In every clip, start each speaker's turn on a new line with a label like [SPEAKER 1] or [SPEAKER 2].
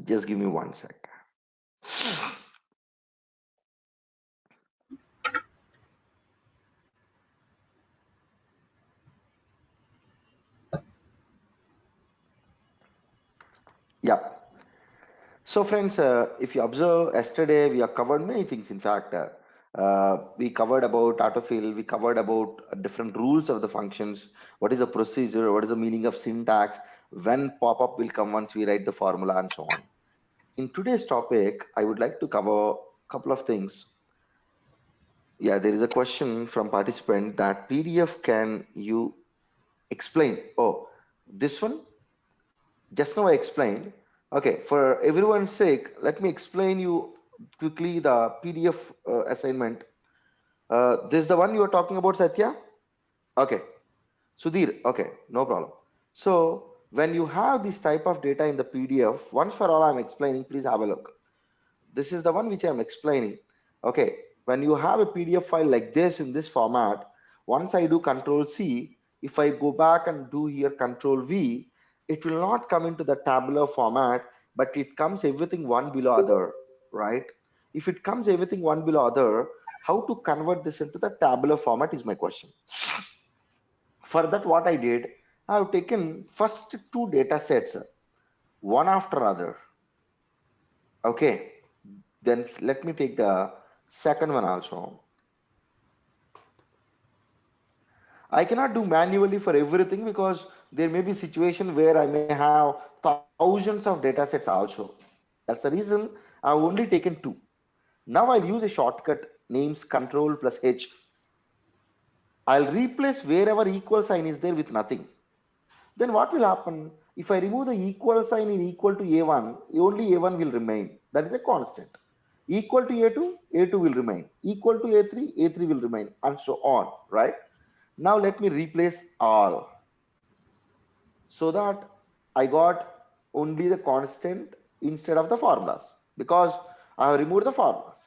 [SPEAKER 1] Just give me 1 sec. Yeah. So friends, if you observe yesterday, we have covered many things. In fact, we covered about autofill, we covered about different rules of the functions, what is the procedure, what is the meaning of syntax, when pop-up will come once we write the formula and so on. In today's topic, I would like to cover a couple of things. Yeah, there is a question from participant that PDF can you explain? Oh, this one, just now I explained. Okay, for everyone's sake, let me explain you quickly the PDF assignment. This is the one you are talking about, Satya? Okay, Sudhir, okay, no problem. So when you have this type of data in the PDF, once for all I'm explaining, please have a look. This is the one which I'm explaining. Okay, when you have a PDF file like this in this format, once I do Control C, if I go back and do here Control V, it will not come into the tabular format, but it comes everything one below other, right? If it comes everything one below other, how to convert this into the tabular format is my question. For that, what I did, I have taken first two data sets, one after other. Okay, then let me take the second one also. I cannot do manually for everything because there may be situation where I may have thousands of data sets also. That's the reason I've only taken two. Now I'll use a shortcut names Control plus H. I'll replace wherever equal sign is there with nothing. Then what will happen? If I remove the equal sign in equal to A1, only A1 will remain. That is a constant. Equal to A2, A2 will remain. Equal to A3, A3 will remain, and so on, right? Now let me replace all so that I got only the constant instead of the formulas because I have removed the formulas.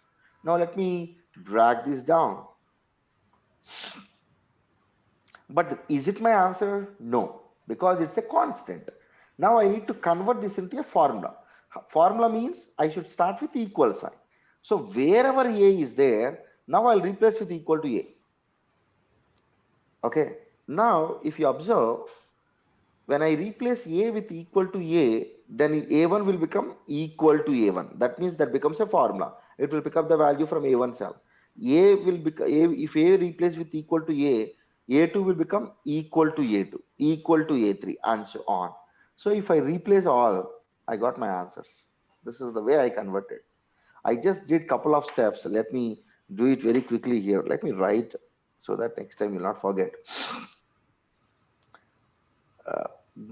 [SPEAKER 1] Now let me drag this down. But is it my answer? No, because it's a constant. Now I need to convert this into a formula. Formula means I should start with equal sign. So wherever A is there, now I'll replace with equal to A. Okay. Now if you observe, when I replace A with equal to A, then A1 will become equal to A1. That means that becomes a formula. It will pick up the value from A1 cell. A will become, if A replaced with equal to A, A2 will become equal to A2, equal to A3, and so on. So if I replace all, I got my answers. This is the way I converted. I just did couple of steps. Let me do it very quickly here. Let me write so that next time you'll not forget.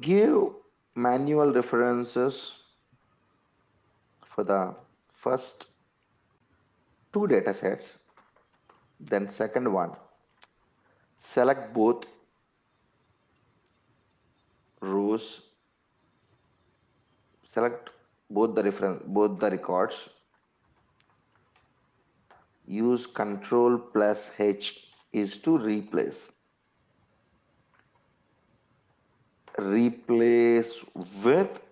[SPEAKER 1] Give manual references for the first two data sets. Then second one, select both rows, select both the records, use Control plus H is to replace. Replace with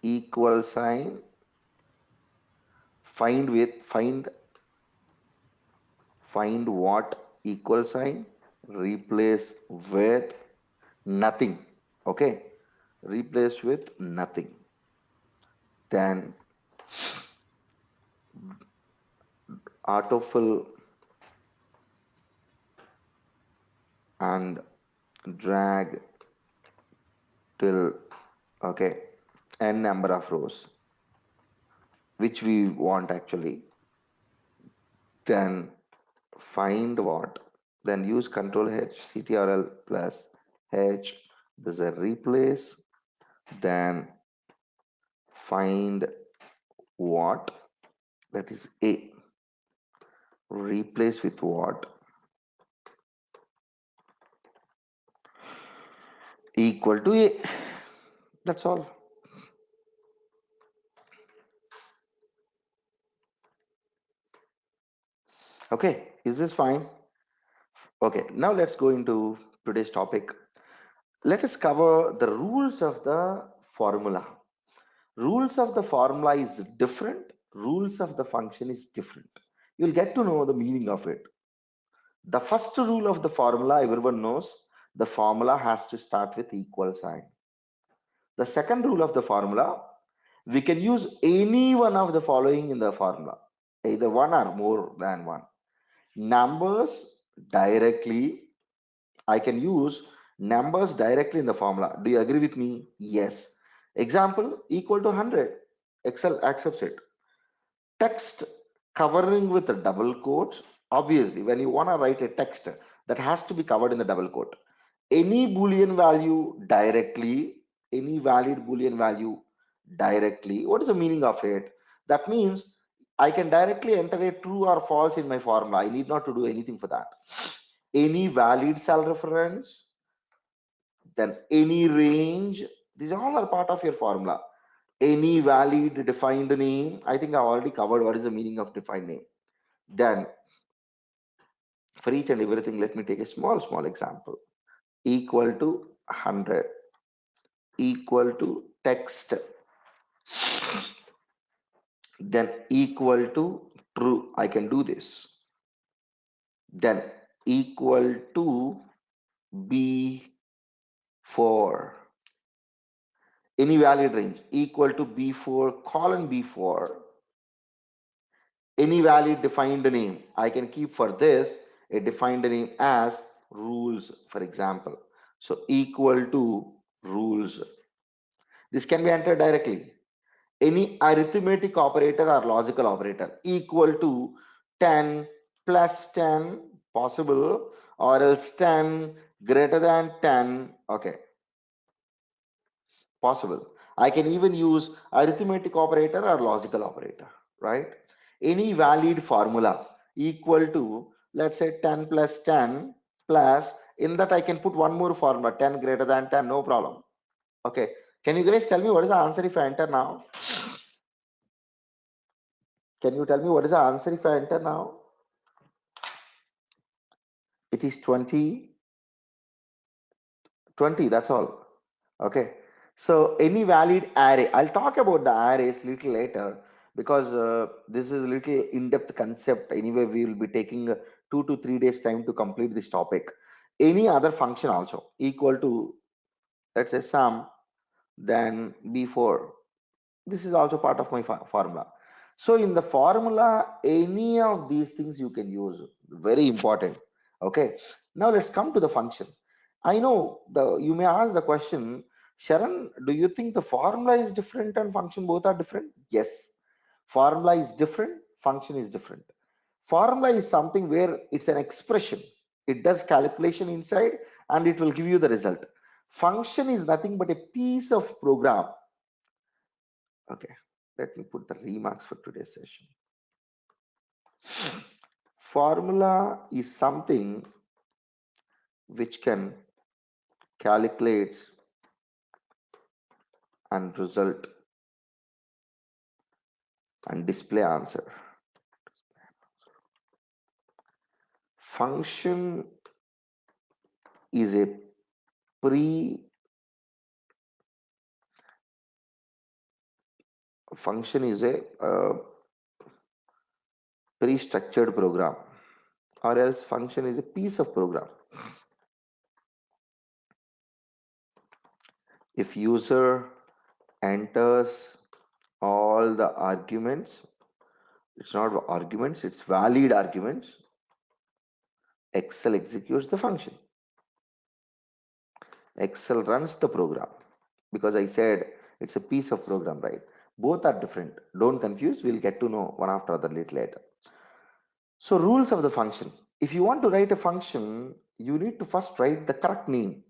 [SPEAKER 1] equal sign, find what equal sign, replace with nothing. Okay, replace with nothing. Then autofill and drag till okay n number of rows which we want actually. Then find what, then use Control H ctrl plus H. There's a replace. Then find what, that is A, replace with what, equal to A. That's all. Okay, is this fine? Okay, now let's go into today's topic. Let us cover the rules of the formula. Rules of the formula is different. Rules of the function is different. You'll get to know the meaning of it. The first rule of the formula, everyone knows, the formula has to start with equal sign. The second rule of the formula, we can use any one of the following in the formula, either one or more than one. Numbers directly, I can use numbers directly in the formula. Do you agree with me? Yes. Example, equal to 100. Excel accepts it. Text covering with a double quote. Obviously, when you want to write a text, that has to be covered in the double quote. Any Boolean value directly, any valid Boolean value directly. What is the meaning of it? That means I can directly enter a true or false in my formula. I need not to do anything for that. Any valid cell reference, then any range. These all are part of your formula. Any valid defined name. I think I already covered what is the meaning of defined name. Then for each and everything, let me take a small example. Equal to 100, equal to text, then equal to true. I can do this. Then equal to B4. Any valid range equal to B4 colon B4. Any valid defined name. I can keep for this a defined name as rules, for example. So equal to rules. This can be entered directly. Any arithmetic operator or logical operator equal to 10 plus 10 possible, or else 10 greater than 10. Okay, possible. I can even use arithmetic operator or logical operator, right? Any valid formula equal to, let's say 10 plus 10 plus, in that I can put one more formula, 10 greater than 10, no problem. Okay, can you guys tell me what is the answer if I enter now? Can you tell me what is the answer if I enter now? It is 20, 20, that's all. Okay. So any valid array, I'll talk about the arrays little later because this is a little in-depth concept. Anyway, we will be taking 2 to 3 days time to complete this topic. Any other function also equal to, let's say sum, then B4. This is also part of my formula. So in the formula, any of these things you can use. Very important. Okay. Now let's come to the function. I know you may ask the question, Sharon, do you think the formula is different and function both are different? Yes. Formula is different, function is different. Formula is something where it's an expression. It does calculation inside and it will give you the result. Function is nothing but a piece of program. Okay, let me put the remarks for today's session. Formula is something which can calculate and result and display answer. Function is a pre-structured program, or else function is a piece of program. If user enters all the arguments, it's not arguments, it's valid arguments, Excel executes the function. Excel runs the program, because I said it's a piece of program, right? Both are different. Don't confuse. We'll get to know one after other little later. So rules of the function. If you want to write a function, you need to first write the correct name.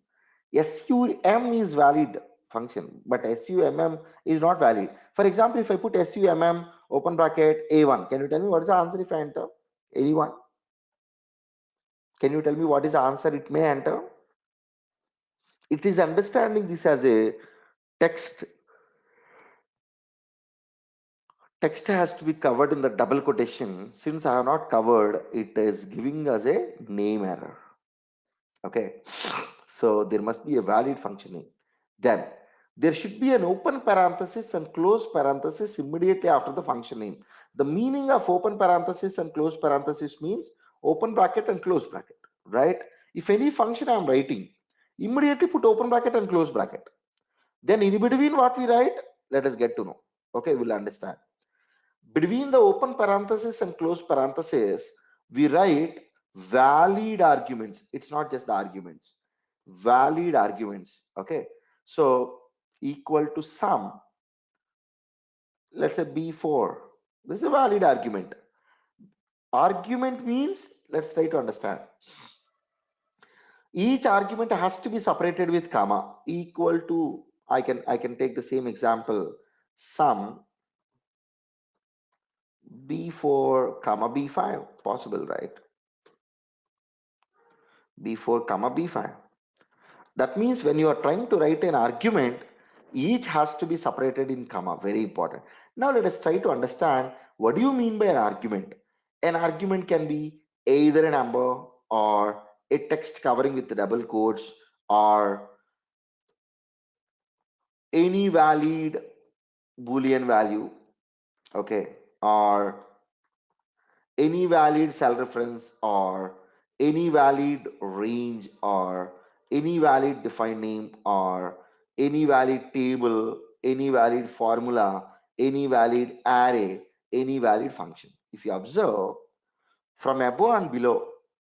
[SPEAKER 1] SUM is valid function, but SUMM is not valid. For example, if I put SUMM open bracket A1, can you tell me what is the answer if I enter? A1? Can you tell me what is the answer it may enter? It is understanding this as a text. Text has to be covered in the double quotation. Since I have not covered, it is giving us a name error. Okay, so there must be a valid function name. Then there should be an open parenthesis and close parenthesis immediately after the function name. The meaning of open parenthesis and close parenthesis means open bracket and close bracket, right? If any function I'm writing, immediately put open bracket and close bracket. Then in between what we write, let us get to know. Okay, we'll understand. Between the open parenthesis and close parenthesis, we write valid arguments. It's not just the arguments, valid arguments. Okay, so equal to sum, let's say B4. This is a valid argument. Argument means, let's try to understand. Each argument has to be separated with comma, equal to, I can take the same example, sum B4 comma B5, possible, right? B4 comma B5. That means when you are trying to write an argument, each has to be separated in comma, very important. Now let us try to understand what do you mean by an argument. An argument can be either a number or a text covering with the double quotes or any valid Boolean value, okay, or any valid cell reference or any valid range or any valid defined name or any valid table, any valid formula, any valid array, any valid function. If you observe from above and below,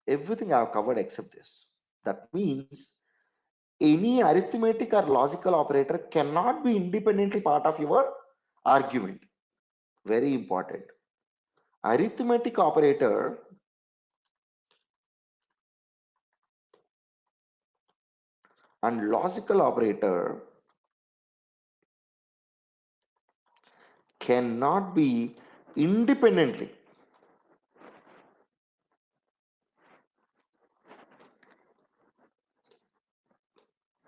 [SPEAKER 1] everything I have covered except this. That means any arithmetic or logical operator cannot be independently part of your argument. Very important. Arithmetic operator and logical operator cannot be independently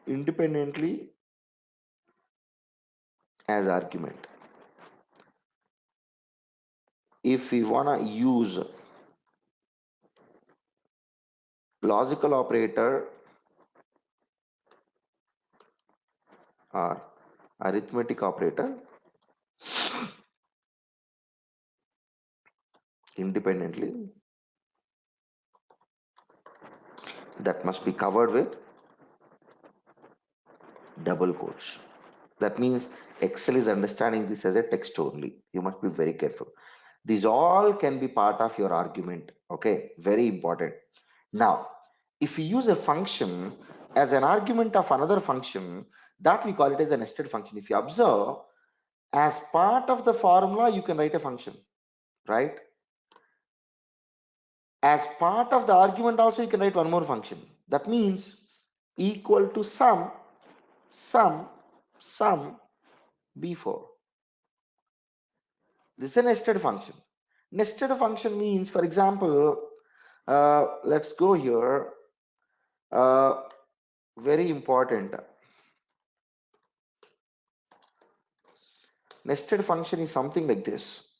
[SPEAKER 1] independently as argument. If we want to use logical operator or arithmetic operator independently, that must be covered with double quotes. That means Excel is understanding this as a text only. You must be very careful. These all can be part of your argument. Okay, very important. Now, if we use a function as an argument of another function, that we call it as a nested function. If you observe, as part of the formula, you can write a function, right? As part of the argument also, you can write one more function. That means equal to sum B4. This is a nested function. Nested function means, for example, let's go here. Very important. Nested function is something like this.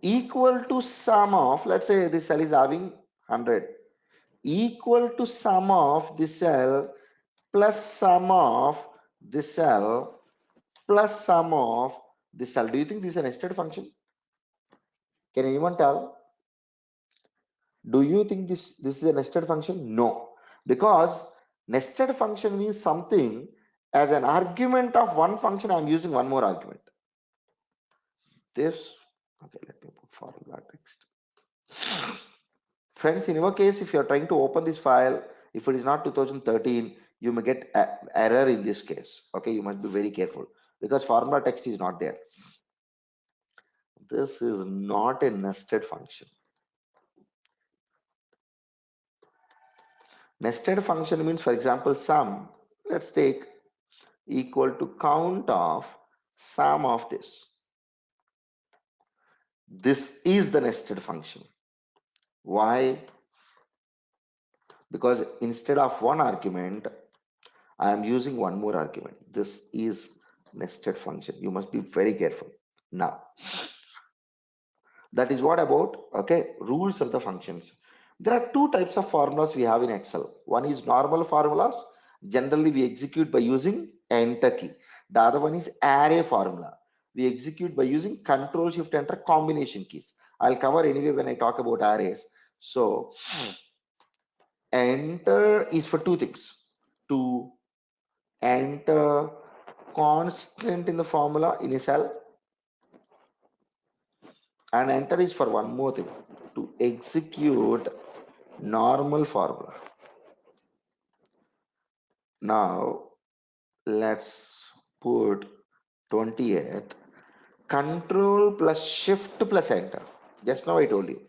[SPEAKER 1] Equal to sum of, let's say this cell is having 100, equal to sum of this cell plus sum of this cell plus sum of this cell. Do you think this is a nested function? Can anyone tell? Do you think this is a nested function? No, because nested function means something as an argument of one function. I'm using one more argument. This, okay, let me put formula text. Friends, in your case, if you're trying to open this file, if it is not 2013, you may get error in this case. Okay, you must be very careful because formula text is not there. This is not a nested function. Nested function means, for example, sum, let's take equal to count of sum of this. This is the nested function. Why? Because instead of one argument, I am using one more argument. This is nested function. You must be very careful. Now, that is what about, okay, rules of the functions. There are two types of formulas we have in Excel. One is normal formulas Generally, we execute by using enter key. The other one is array formula. We execute by using control shift enter combination keys. I'll cover anyway when I talk about arrays. So enter is for two things. To enter constant in the formula in a cell, and enter is for one more thing, to execute normal formula. Now let's put 20th, control plus shift plus enter. Just now I told you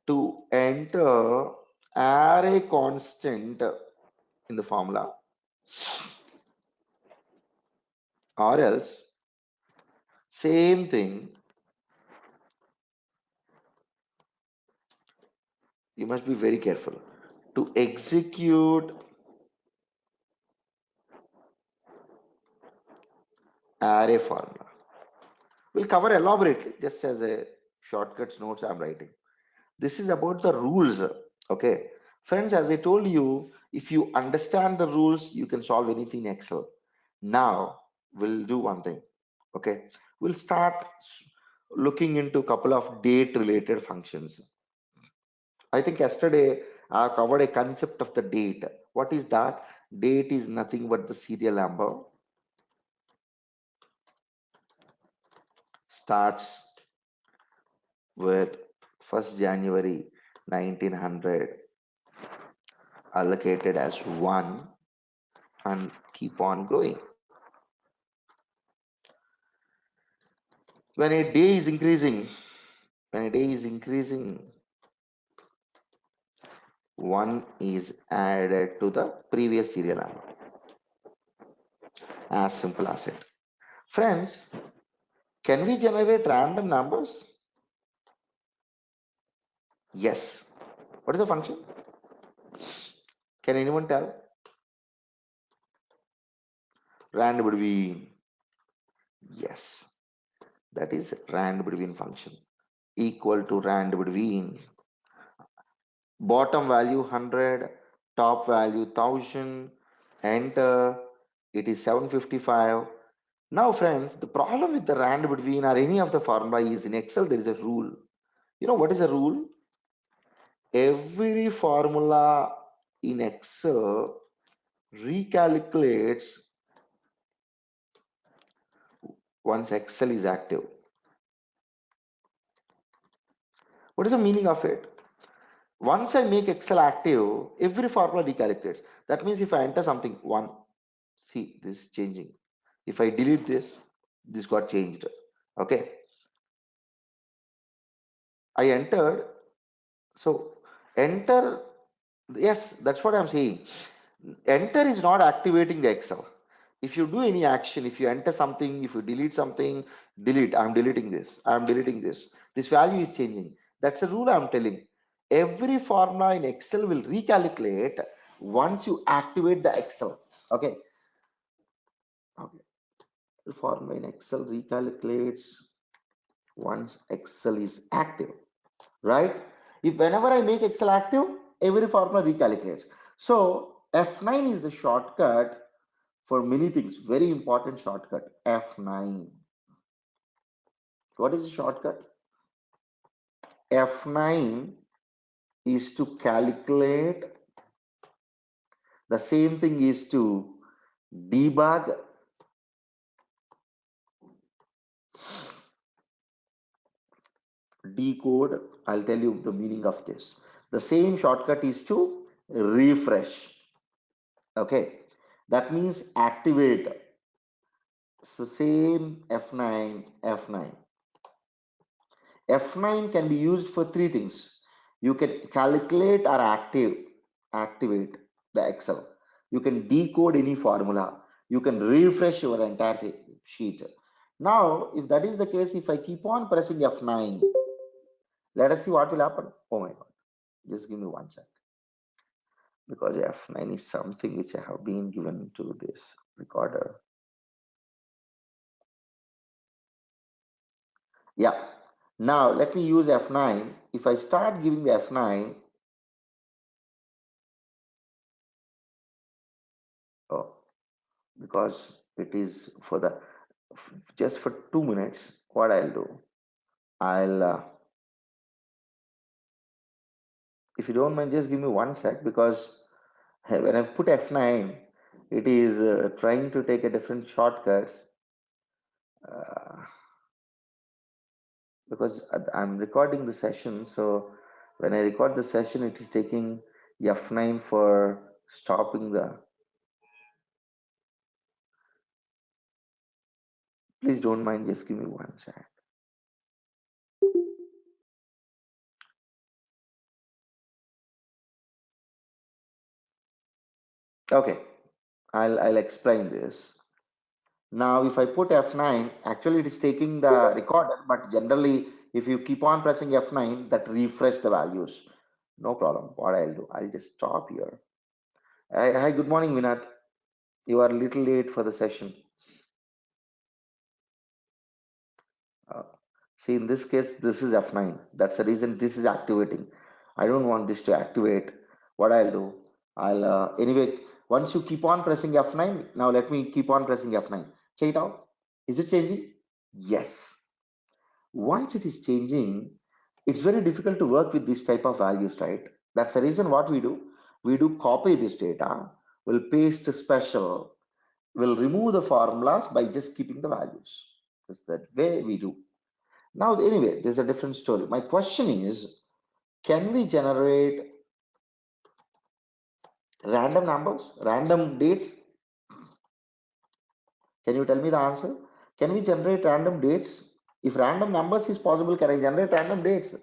[SPEAKER 1] to enter array constant in the formula, or else same thing, you must be very careful, to execute array formula. We'll cover elaborately, just as a shortcuts notes I'm writing. This is about the rules. Okay, friends, as I told you, if you understand the rules, you can solve anything in Excel. Now we'll do one thing. Okay, we'll start looking into a couple of date related functions. I think yesterday I covered a concept of the date. What is that? Date is nothing but the serial number, starts with 1st January 1900, allocated as 1, and keep on growing. When a day is increasing, when a day is increasing, 1 is added to the previous serial number. As simple as it. Friends, can we generate random numbers? Yes. What is the function? Can anyone tell? Rand between. Yes. That is rand between function. Equal to rand between. Bottom value 100, top value 1000, enter, it is 755. Now friends, the problem with the rand between or any of the formula is in Excel there is a rule. You know what is a rule? Every formula in Excel recalculates once Excel is active. What is the meaning of it? Once I make Excel active, every formula recalculates. That means if I enter something, 1, see, this is changing. If I delete this, this got changed. Okay. I entered. So enter, yes, that's what I'm saying. Enter is not activating the Excel. If you do any action, if you enter something, if you delete something, delete, I'm deleting this, I'm deleting this. This value is changing. That's the rule I'm telling. Every formula in Excel will recalculate once you activate the Excel. Okay. Okay. The formula in Excel recalculates once Excel is active, right? If whenever I make Excel active, every formula recalculates. So F9 is the shortcut for many things. Very important shortcut, F9. What is the shortcut? F9 is to calculate. The same thing is to debug, decode. I'll tell you the meaning of this. The same shortcut is to refresh. Okay, that means activate. So same F9, F9. F9 can be used for three things. You can calculate or activate the Excel. You can decode any formula. You can refresh your entire sheet. Now, if that is the case, if I keep on pressing F9, let us see what will happen. Oh my God, just give me 1 sec. Because F9 is something which I have been given to this recorder. Yeah. Now let me use F9. If I start giving the F9, Oh, because it is for the just for 2 minutes. What I'll do, I'll if you don't mind, just give me 1 sec because when I put F9, it is trying to take a different shortcuts uh, because I'm recording the session. So when I record the session, it is taking F9 for stopping the. Please don't mind, just give me 1 sec. Okay, I'll explain this. Now, if I put F9, actually it is taking the recorder, but generally, if you keep on pressing F9, that refresh the values. No problem. What I'll do, I'll just stop here. Hi, good morning, Vinat. You are a little late for the session. Uh, See, in this case, this is F9. That's the reason this is activating. I don't want this to activate. What I'll do, anyway, once you keep on pressing F9, now let me keep on pressing F9. Check it out. Is it changing? Yes. Once it is changing, it's very difficult to work with this type of values, right? That's the reason what we do. We do copy this data, we'll paste special, we'll remove the formulas by just keeping the values. That's the way we do. Now, anyway, there's a different story. My question is, can we generate random numbers, random dates? Can you tell me the answer? Can we generate random dates? If random numbers is possible, can I generate random dates?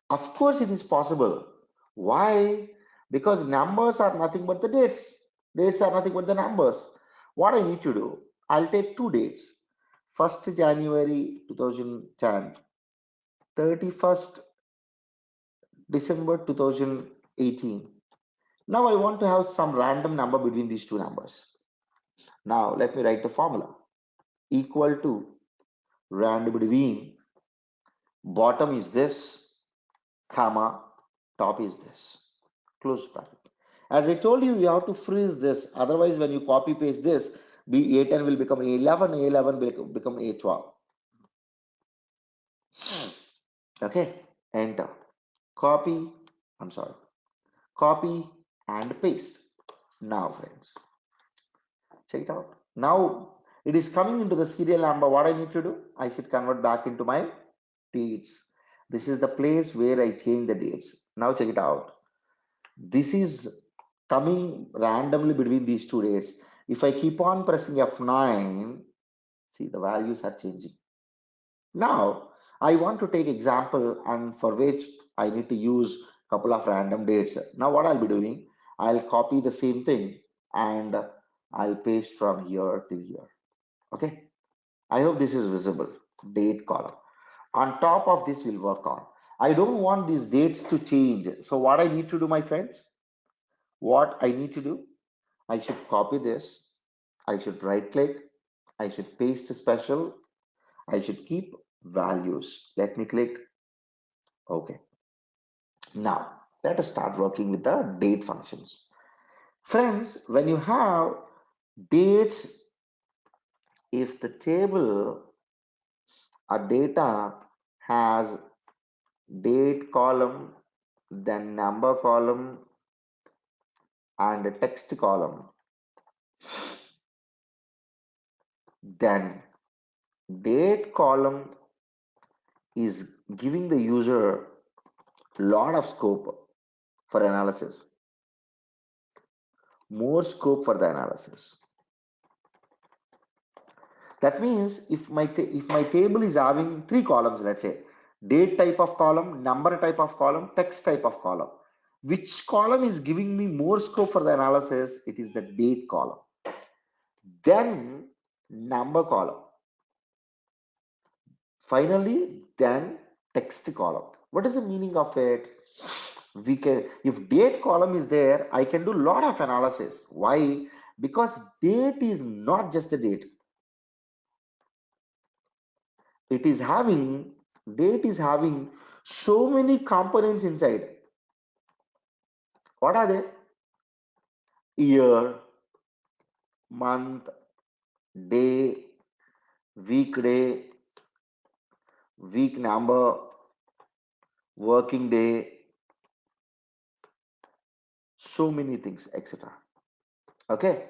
[SPEAKER 1] Of course, it is possible. Why? Because numbers are nothing but the dates. Dates are nothing but the numbers. What I need to do, I'll take two dates. 1st January 2010, 31st December 2018. Now I want to have some random number between these two numbers. Now let me write the formula. Equal to random between bottom is this, comma, top is this. Close bracket. As I told you, you have to freeze this. Otherwise, when you copy paste this, A10 will become A11, A11 will become A12. Okay, enter. Copy, I'm sorry, copy and paste. Now, friends, check it out. Now it is coming into the serial number. What I need to do? I should convert back into my dates. This is the place where I change the dates. Now check it out. This is coming randomly between these two dates. If I keep on pressing F9, see the values are changing. Now I want to take example and for which I need to use a couple of random dates. Now what I'll be doing, I'll copy the same thing and I'll paste from here to here. Okay. I hope this is visible. Date column. On top of this we'll work on. I don't want these dates to change. So what I need to do, my friends, what I need to do, I should copy this. I should right click. I should paste a special. I should keep values. Let me click OK. Now, let us start working with the date functions. Friends, when you have dates, if the table or data has date column, then number column, and a text column, then date column is giving the user lot of scope for analysis, more scope for the analysis. That means if my table is having three columns, let's say date type of column, number type of column, text type of column, which column is giving me more scope for the analysis? It is the date column, then number column, finally then text column. What is the meaning of it? We can, if date column is there, I can do a lot of analysis. Why? Because date is not just a date. It is having, date is having so many components inside. What are they? Year, month, day, weekday, week number, working day, so many things, etc. Okay,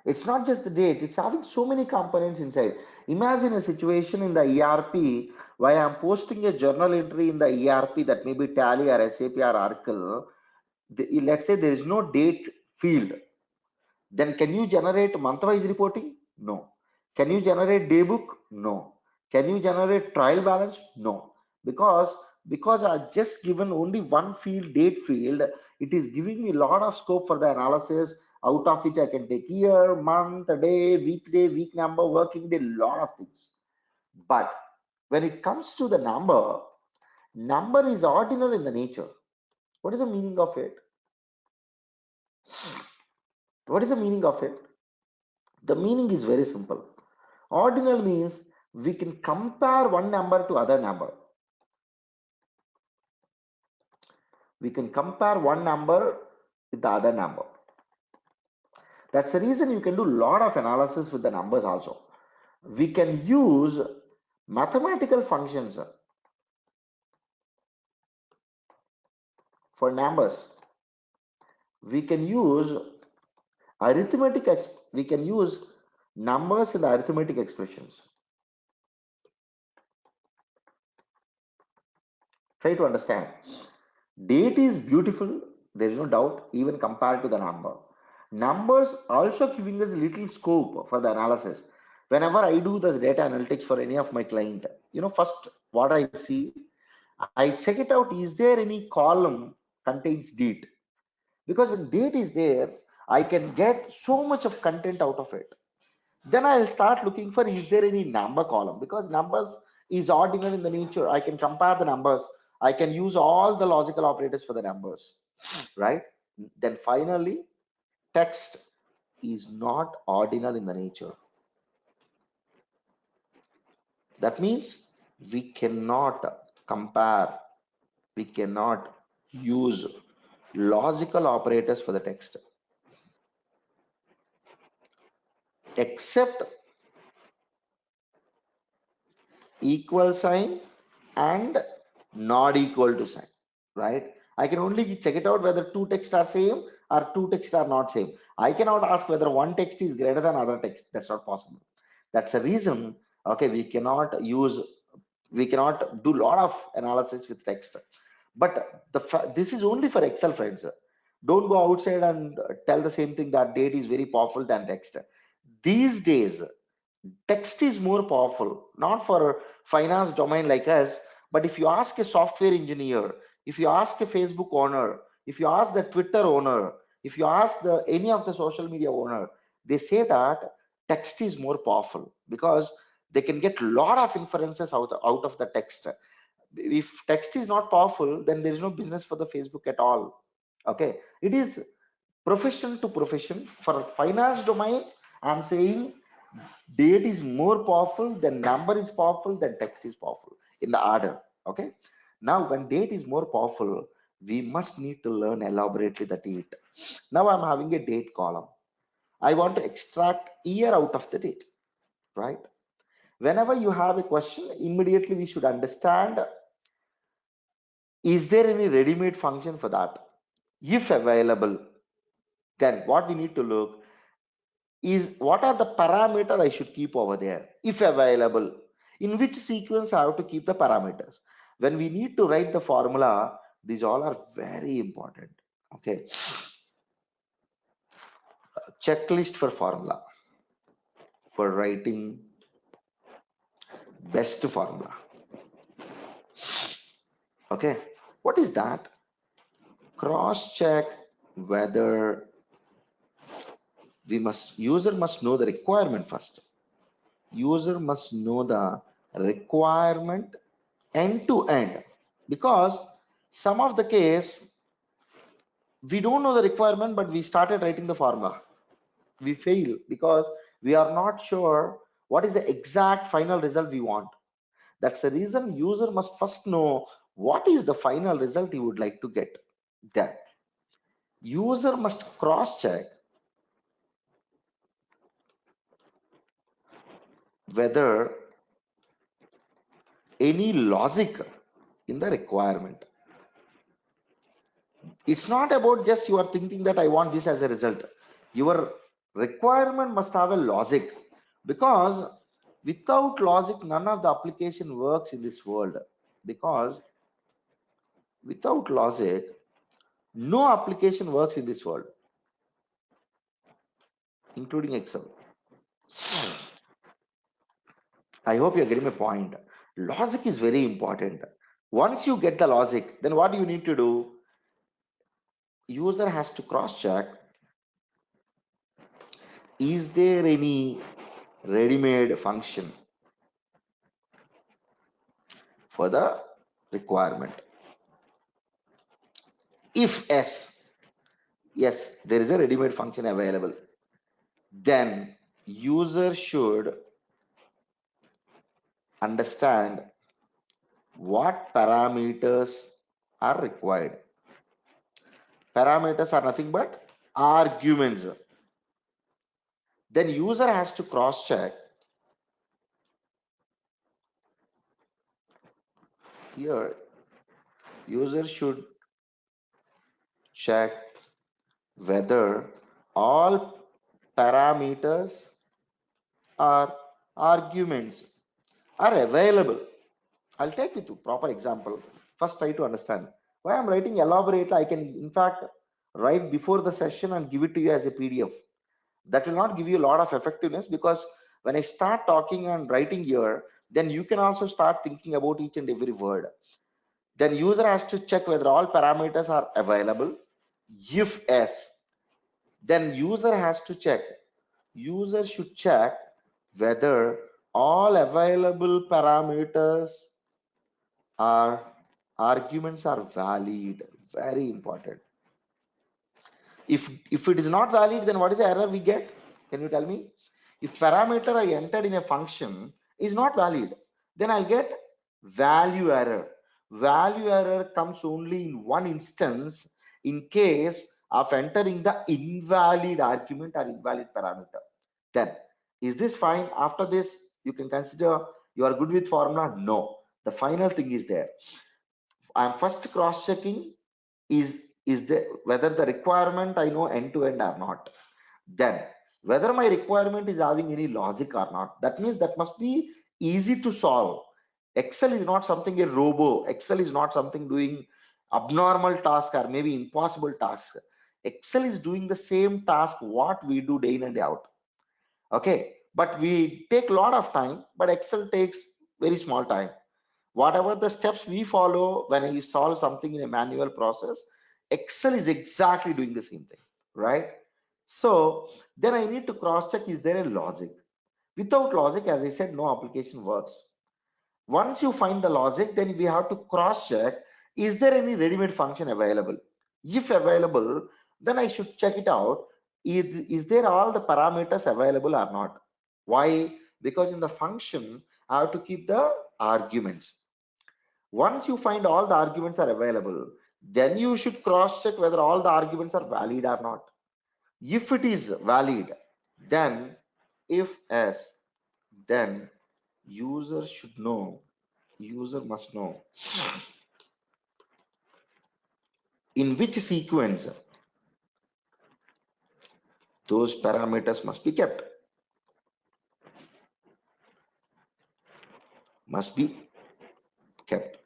[SPEAKER 1] it's not just the date, it's having so many components inside. Imagine a situation in the ERP where I'm posting a journal entry in the ERP, that may be Tally or SAP or Oracle. Let's say there is no date field, then can you generate month-wise reporting? No. Can you generate day book? No. Can you generate trial balance? No. Because I just given only one field, date field, it is giving me a lot of scope for the analysis, out of which I can take year, month, day, weekday, week number, working day, lot of things. But when it comes to the number is ordinal in the nature. What is the meaning of it? What is the meaning of it? The meaning is very simple. Ordinal means we can compare one number to other number. We can compare one number with the other number. That's the reason you can do a lot of analysis with the numbers also. We can use mathematical functions for numbers. We can use we can use numbers in the arithmetic expressions. Try to understand. Date is beautiful, there is no doubt, even compared to the number. Numbers also giving us little scope for the analysis. Whenever I do this data analytics for any of my client, first what I see, I check it out, is there any column contains date? Because when date is there, I can get so much of content out of it. Then I'll start looking for, is there any number column? Because numbers is ordinal in the nature. I can compare the numbers. I can use all the logical operators for the numbers, right? Then finally, text is not ordinal in the nature. That means we cannot compare, we cannot use logical operators for the text, except equal sign and not equal to sign, right? I can only check it out whether two texts are same or two texts are not same. I cannot ask whether one text is greater than other text. That's not possible. That's the reason, okay, we cannot do a lot of analysis with text. But this is only for Excel, friends. Don't go outside and tell the same thing that date is very powerful than text. These days, text is more powerful, not for finance domain like us, but if you ask a software engineer, if you ask a Facebook owner, if you ask the Twitter owner, if you ask any of the social media owner, they say that text is more powerful because they can get a lot of inferences out of the text. If text is not powerful, then there is no business for the Facebook at all. Okay, it is profession to profession. For finance domain, I'm saying date is more powerful, then number is powerful, then text is powerful in the order. Okay, now when date is more powerful, we must need to learn elaborately the date. Now I'm having a date column. I want to extract year out of the date, right? Whenever you have a question, immediately we should understand, is there any ready-made function for that? If available, then what we need to look is what are the parameter I should keep over there if available, in which sequence I have to keep the parameters. When we need to write the formula, these all are very important. Okay, checklist for formula, for writing best formula. Okay, what is that? Cross check whether user must know the requirement first. User must know the requirement end to end, because some of the case we don't know the requirement but we started writing the formula, we fail because we are not sure what is the exact final result we want. That's the reason user must first know what is the final result he would like to get. Then user must cross check whether any logic in the requirement. It's not about just you are thinking that I want this as a result. Your requirement must have a logic, because without logic, none of the application works in this world. Because without logic, no application works in this world, including Excel. I hope you're getting my point. Logic is very important. Once you get the logic, then what do you need to do? User has to cross check, is there any ready-made function for the requirement? If yes, there is a ready-made function available, then user should understand what parameters are required. Parameters are nothing but arguments. Then user has to cross check. Here user should check whether all parameters or arguments are available. I'll take you to proper example. First, try to understand why I'm writing elaborate. I can in fact write before the session and give it to you as a PDF. That will not give you a lot of effectiveness, because when I start talking and writing here, then you can also start thinking about each and every word. Then user has to check whether all parameters are available. If yes, then user has to check. User should check whether all available parameters are arguments are valid. Very important. If it is not valid, then what is the error we get? Can you tell me? If parameter I entered in a function is not valid, then I'll get value error. Value error comes only in one instance, in case of entering the invalid argument or invalid parameter. Then is this fine? After this, you can consider you are good with formula. No, the final thing is there. I'm first cross checking is the whether the requirement I know end to end or not. Then whether my requirement is having any logic or not. That means that must be easy to solve. Excel is not something a robo. Excel is not something doing abnormal task or maybe impossible task. Excel is doing the same task what we do day in and day out. Okay, but we take a lot of time, but Excel takes very small time. Whatever the steps we follow when you solve something in a manual process, Excel is exactly doing the same thing, right? So then I need to cross check, is there a logic? Without logic, as I said, no application works. Once you find the logic, then we have to cross check, is there any ready-made function available? If available, then I should check it out. Is there all the parameters available or not? Why? Because in the function, I have to keep the arguments. Once you find all the arguments are available, then you should cross check whether all the arguments are valid or not. If it is valid, then if yes, then user should know, user must know in which sequence those parameters must be kept, must be kept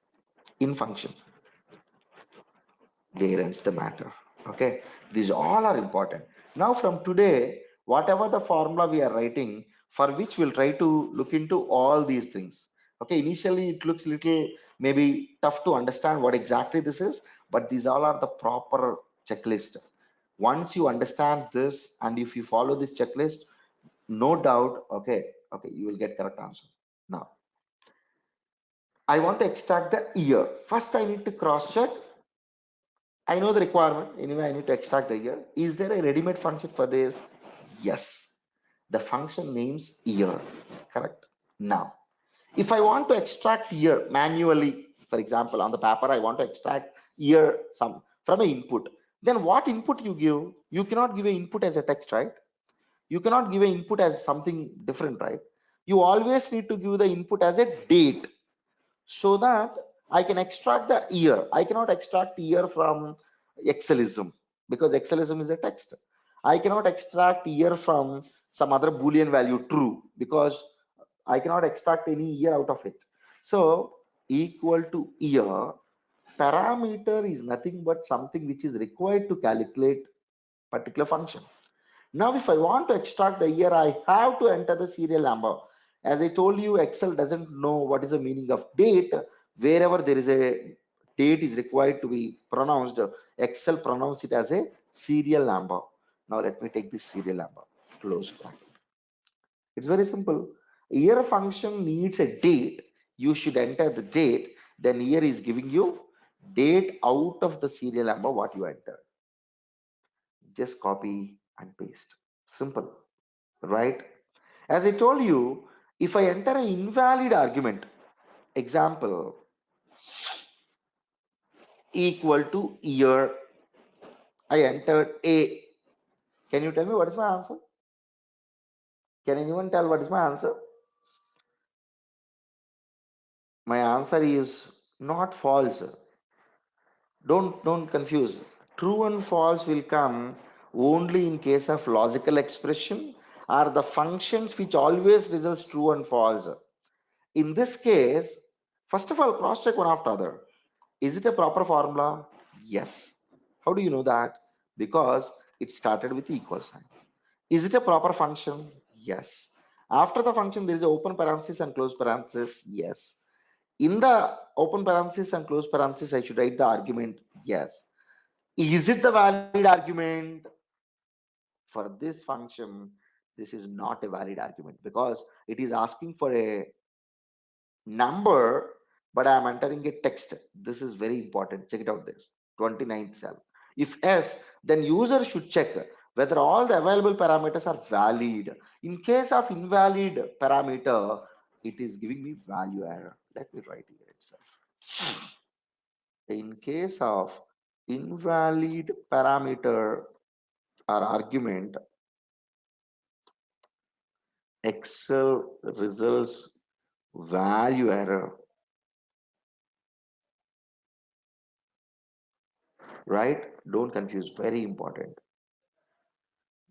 [SPEAKER 1] in function. There ends the matter. Okay, these all are important. Now from today, whatever the formula we are writing, for which we'll try to look into all these things. Okay, initially it looks little maybe tough to understand what exactly this is, but these all are the proper checklist. Once you understand this and if you follow this checklist, no doubt, okay, you will get correct answer. Now I want to extract the year. First I need to cross check. I know the requirement. Anyway, I need to extract the year. Is there a ready-made function for this? Yes. The function names year. Correct. Now, if I want to extract year manually, for example, on the paper, I want to extract year from an input. Then what input you give? You cannot give an input as a text, right? You cannot give an input as something different, right? You always need to give the input as a date so that I can extract the year. I cannot extract year from Excelism because Excelism is a text. I cannot extract year from some other Boolean value true because I cannot extract any year out of it. So equal to year parameter is nothing but something which is required to calculate particular function. Now, if I want to extract the year, I have to enter the serial number. As I told you, Excel doesn't know what is the meaning of date. Wherever there is a date is required to be pronounced, Excel pronounce it as a serial number. Now, let me take this serial number. Close bracket. It's very simple. Year function needs a date. You should enter the date. Then year is giving you date out of the serial number what you enter. Just copy and paste. Simple, right? As I told you, if I enter an invalid argument, example equal to year, I entered A. Can you tell me what is my answer? Can anyone tell what is my answer? My answer is not false. Don't confuse. True and false will come only in case of logical expression or the functions which always results true and false. In this case, first of all, cross check one after other. Is it a proper formula? Yes. How do you know that? Because it started with equal sign. Is it a proper function? Yes. After the function, there is an open parenthesis and close parenthesis. Yes. In the open parenthesis and close parenthesis, I should write the argument. Yes. Is it the valid argument? For this function, this is not a valid argument because it is asking for a number, but I am entering a text. This is very important. Check it out this 29th cell. If S, then user should check whether all the available parameters are valid. In case of invalid parameter, it is giving me value error. Let me write here itself. In case of invalid parameter or argument, Excel results value error, right? Don't confuse, very important.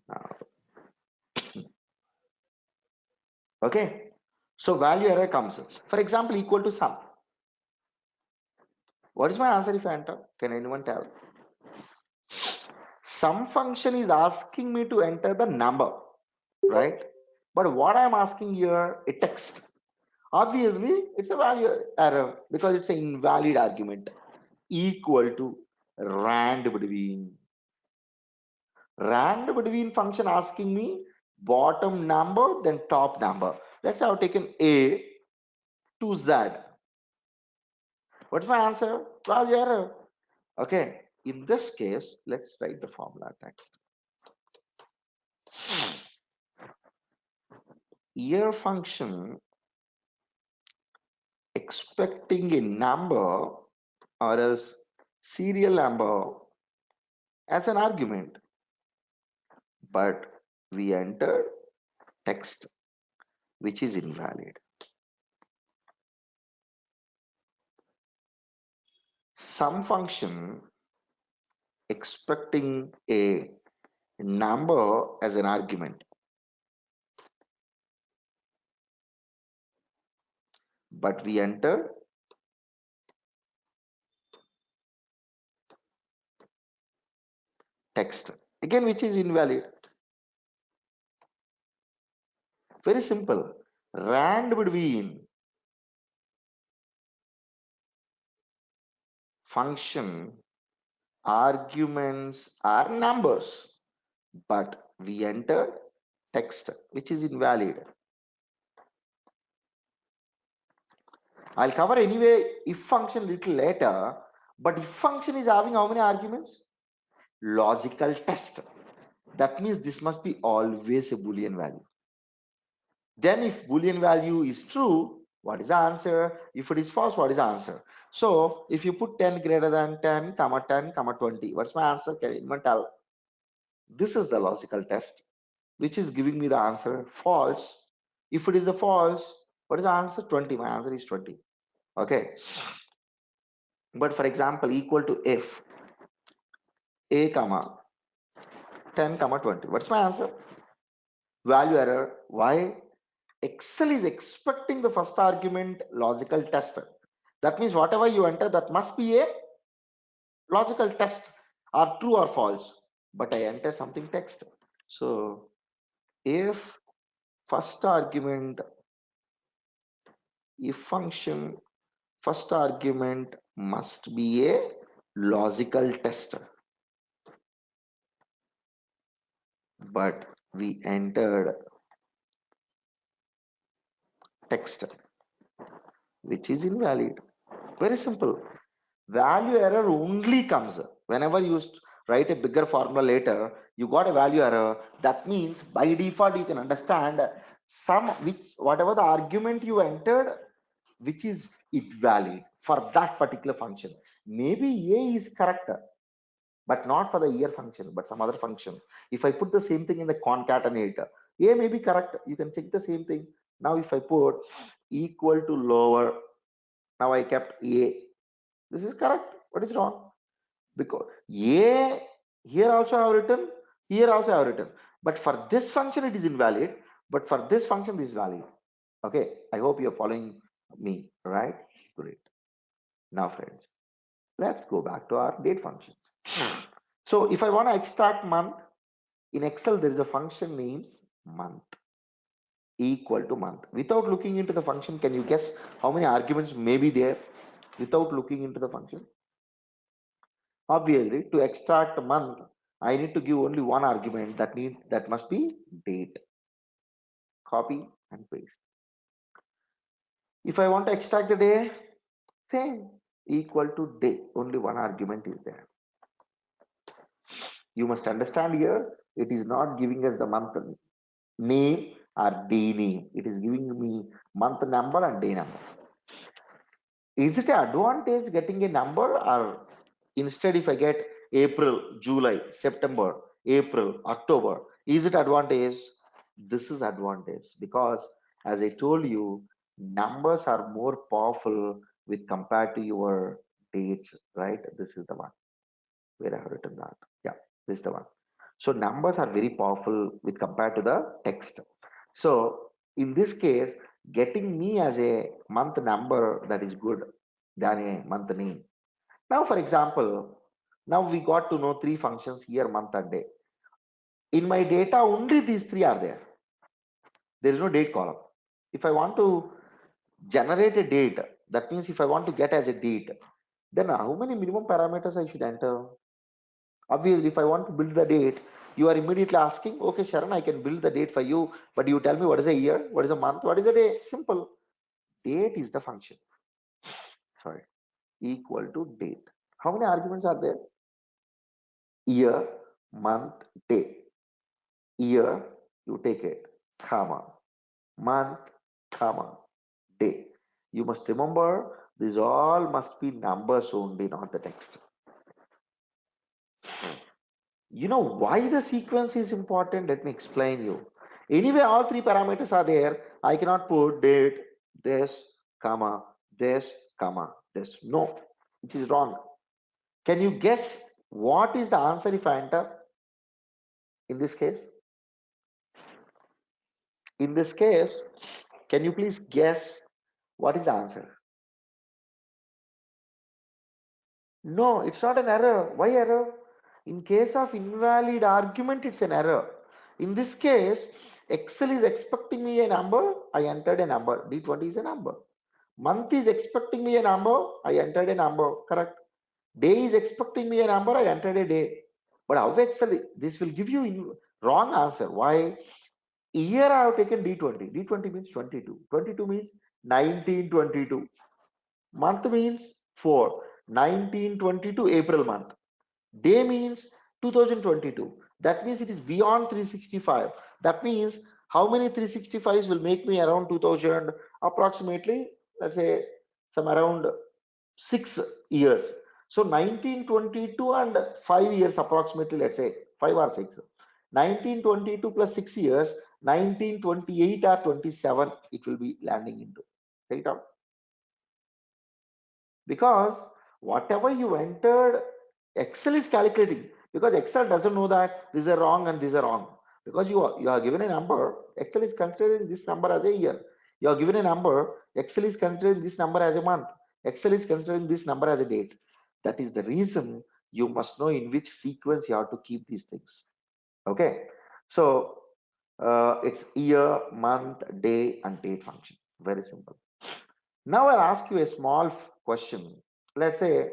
[SPEAKER 1] Now, okay, so value error comes. For example, equal to sum. What is my answer if I enter? Can anyone tell? Sum function is asking me to enter the number, right? But what I'm asking here, a text. Obviously, it's a value error because it's an invalid argument equal to rand between. Rand between function asking me bottom number, then top number. Let's say I've taken A to Z. What's my answer? Value error. Okay. In this case, let's write the formula text. Year function expecting a number or else serial number as an argument, but we entered text which is invalid. Some function expecting a number as an argument, but we enter text again which is invalid. Very simple. Rand between function arguments are numbers, but we entered text which is invalid. I'll cover anyway if function little later, but if function is having how many arguments? Logical test. That means this must be always a Boolean value. Then if Boolean value is true, what is the answer? If it is false, what is the answer? So if you put 10 greater than 10, comma 10, comma 20, what's my answer? Can anyone tell? This is the logical test, which is giving me the answer false. If it is a false, what is the answer? 20. My answer is 20. Okay. But for example, equal to if a comma 10 comma 20. What's my answer? Value error. Why? Excel is expecting the first argument logical test. That means whatever you enter, that must be a logical test or true or false. But I enter something text. So if first argument, if function first argument must be a logical test, but we entered text which is invalid. Very simple. Value error only comes whenever you write a bigger formula later, you got a value error. That means by default you can understand some which whatever the argument you entered, which is it valid for that particular function. Maybe a is correct, but not for the year function, but some other function. If I put the same thing in the concatenator, a may be correct. You can check the same thing. Now if I put equal to lower, now I kept a. This is correct. What is wrong? Because a here also I have written, here also I have written. But for this function it is invalid. But for this function this is valid. Okay. I hope you're following me, right? Great. Now friends, let's go back to our date function. So if I want to extract month, in Excel there is a function names month equal to month. Without looking into the function, can you guess how many arguments may be there without looking into the function? Obviously, to extract a month, I need to give only one argument that must be date. Copy and paste. If I want to extract the day, same equal to day. Only one argument is there. You must understand here, it is not giving us the month name or day name. It is giving me month number and day number. Is it an advantage getting a number, or instead if I get April, July, September, April, October, is it advantage? This is advantage because as I told you, numbers are more powerful with compared to your dates, right? This is the one where I have written that. Yeah, this is the one. So numbers are very powerful with compared to the text. So in this case, getting me as a month number, that is good than a month name. Now, for example, now we got to know three functions here, month and day. In my data, only these three are there. There is no date column. If I want to generate a date, that means if I want to get as a date, then how many minimum parameters I should enter? Obviously, if I want to build the date, you are immediately asking, okay, Sharon, I can build the date for you, but you tell me what is a year, what is a month, what is a day? Simple. Date is the function. Sorry, equal to date. How many arguments are there? Year, month, day. Year, you take it, comma, month, comma, day. You must remember, these all must be numbers only, not the text. You know why the sequence is important? Let me explain you. Anyway, all three parameters are there. I cannot put date, this, comma, this, comma, this. No, it is wrong. Can you guess what is the answer if I enter in this case? In this case, can you please guess what is the answer? No, it's not an error. Why error? In case of invalid argument, it's an error. In this case, Excel is expecting me a number, I entered a number. D20 is a number. Month is expecting me a number, I entered a number. Correct. Day is expecting me a number, I entered a day. But how Excel, this will give you wrong answer. Why? Year I have taken D20. D20 means 22. 22 means 1922. Month means 4. 1922 April month. Day means 2022. That means it is beyond 365. That means how many 365s will make me around 2000, approximately, let's say some around 6 years. So 1922 and 5 years approximately, let's say 5 or 6. 1922 plus 6 years, 1928 or 27 it will be landing into. Take it out. Because whatever you entered, Excel is calculating, because Excel doesn't know that these are wrong and these are wrong. Because you are given a number, Excel is considering this number as a year. You are given a number, Excel is considering this number as a month. Excel is considering this number as a date. That is the reason you must know in which sequence you have to keep these things. Okay. So it's year, month, day, and date function. Very simple. Now I'll ask you a small question. Let's say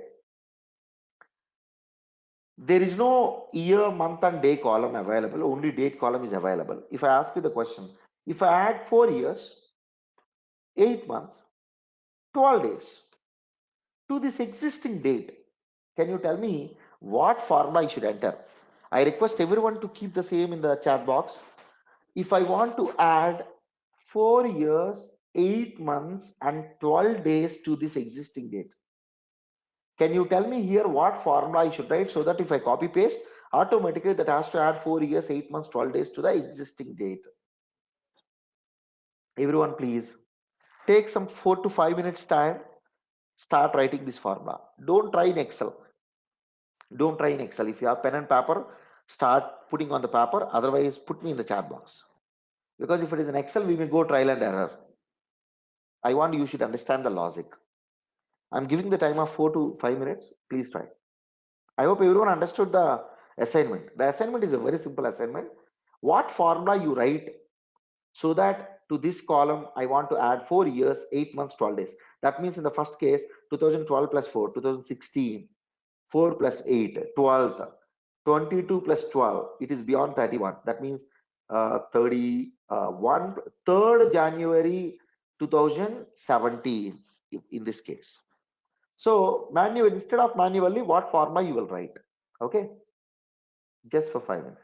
[SPEAKER 1] there is no year, month, and day column available, only date column is available. If I ask you the question, if I add 4 years, 8 months, 12 days to this existing date, can you tell me what formula I should enter? I request everyone to keep the same in the chat box. If I want to add 4 years, 8 months, and 12 days to this existing date, can you tell me here what formula I should write, so that if I copy paste, automatically that has to add 4 years, 8 months, 12 days to the existing date? Everyone, please take some 4 to 5 minutes time. Start writing this formula. Don't try in Excel. Don't try in Excel. If you have pen and paper, start putting on the paper. Otherwise, put me in the chat box. Because if it is in Excel, we may go trial and error. I want you should understand the logic. I'm giving the time of 4 to 5 minutes. Please try. I hope everyone understood the assignment. The assignment is a very simple assignment. What formula you write, so that to this column I want to add 4 years, 8 months, 12 days. That means in the first case 2012 plus 4, 2016, 4 plus 8, 12, 22 plus 12, it is beyond 31. That means 31, 3rd January 2017 in this case. So manual, instead of manually, what formula you will write? Okay, just for 5 minutes.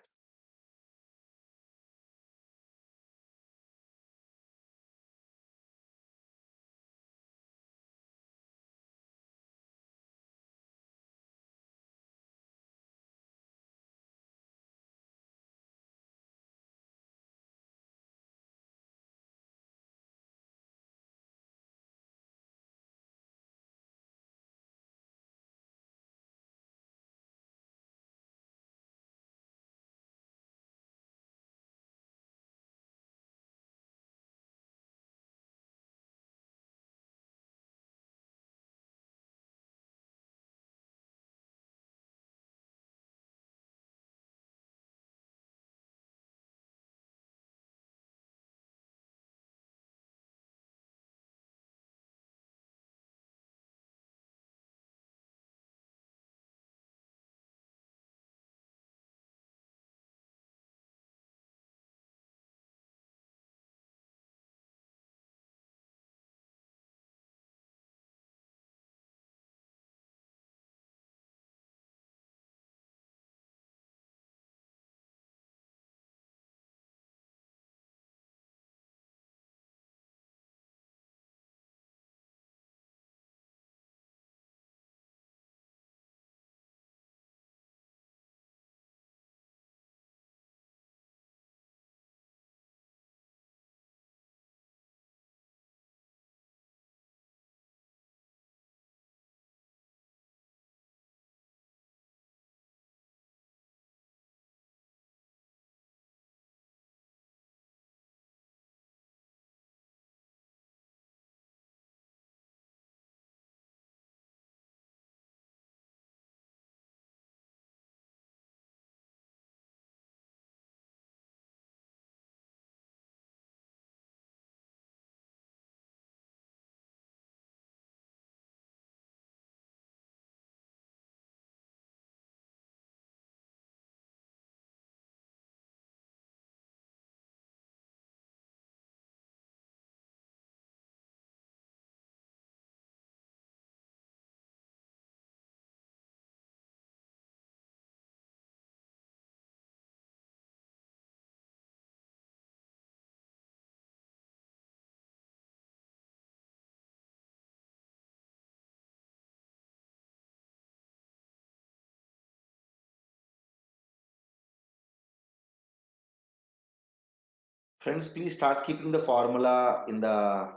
[SPEAKER 1] Friends, please start keeping the formula in the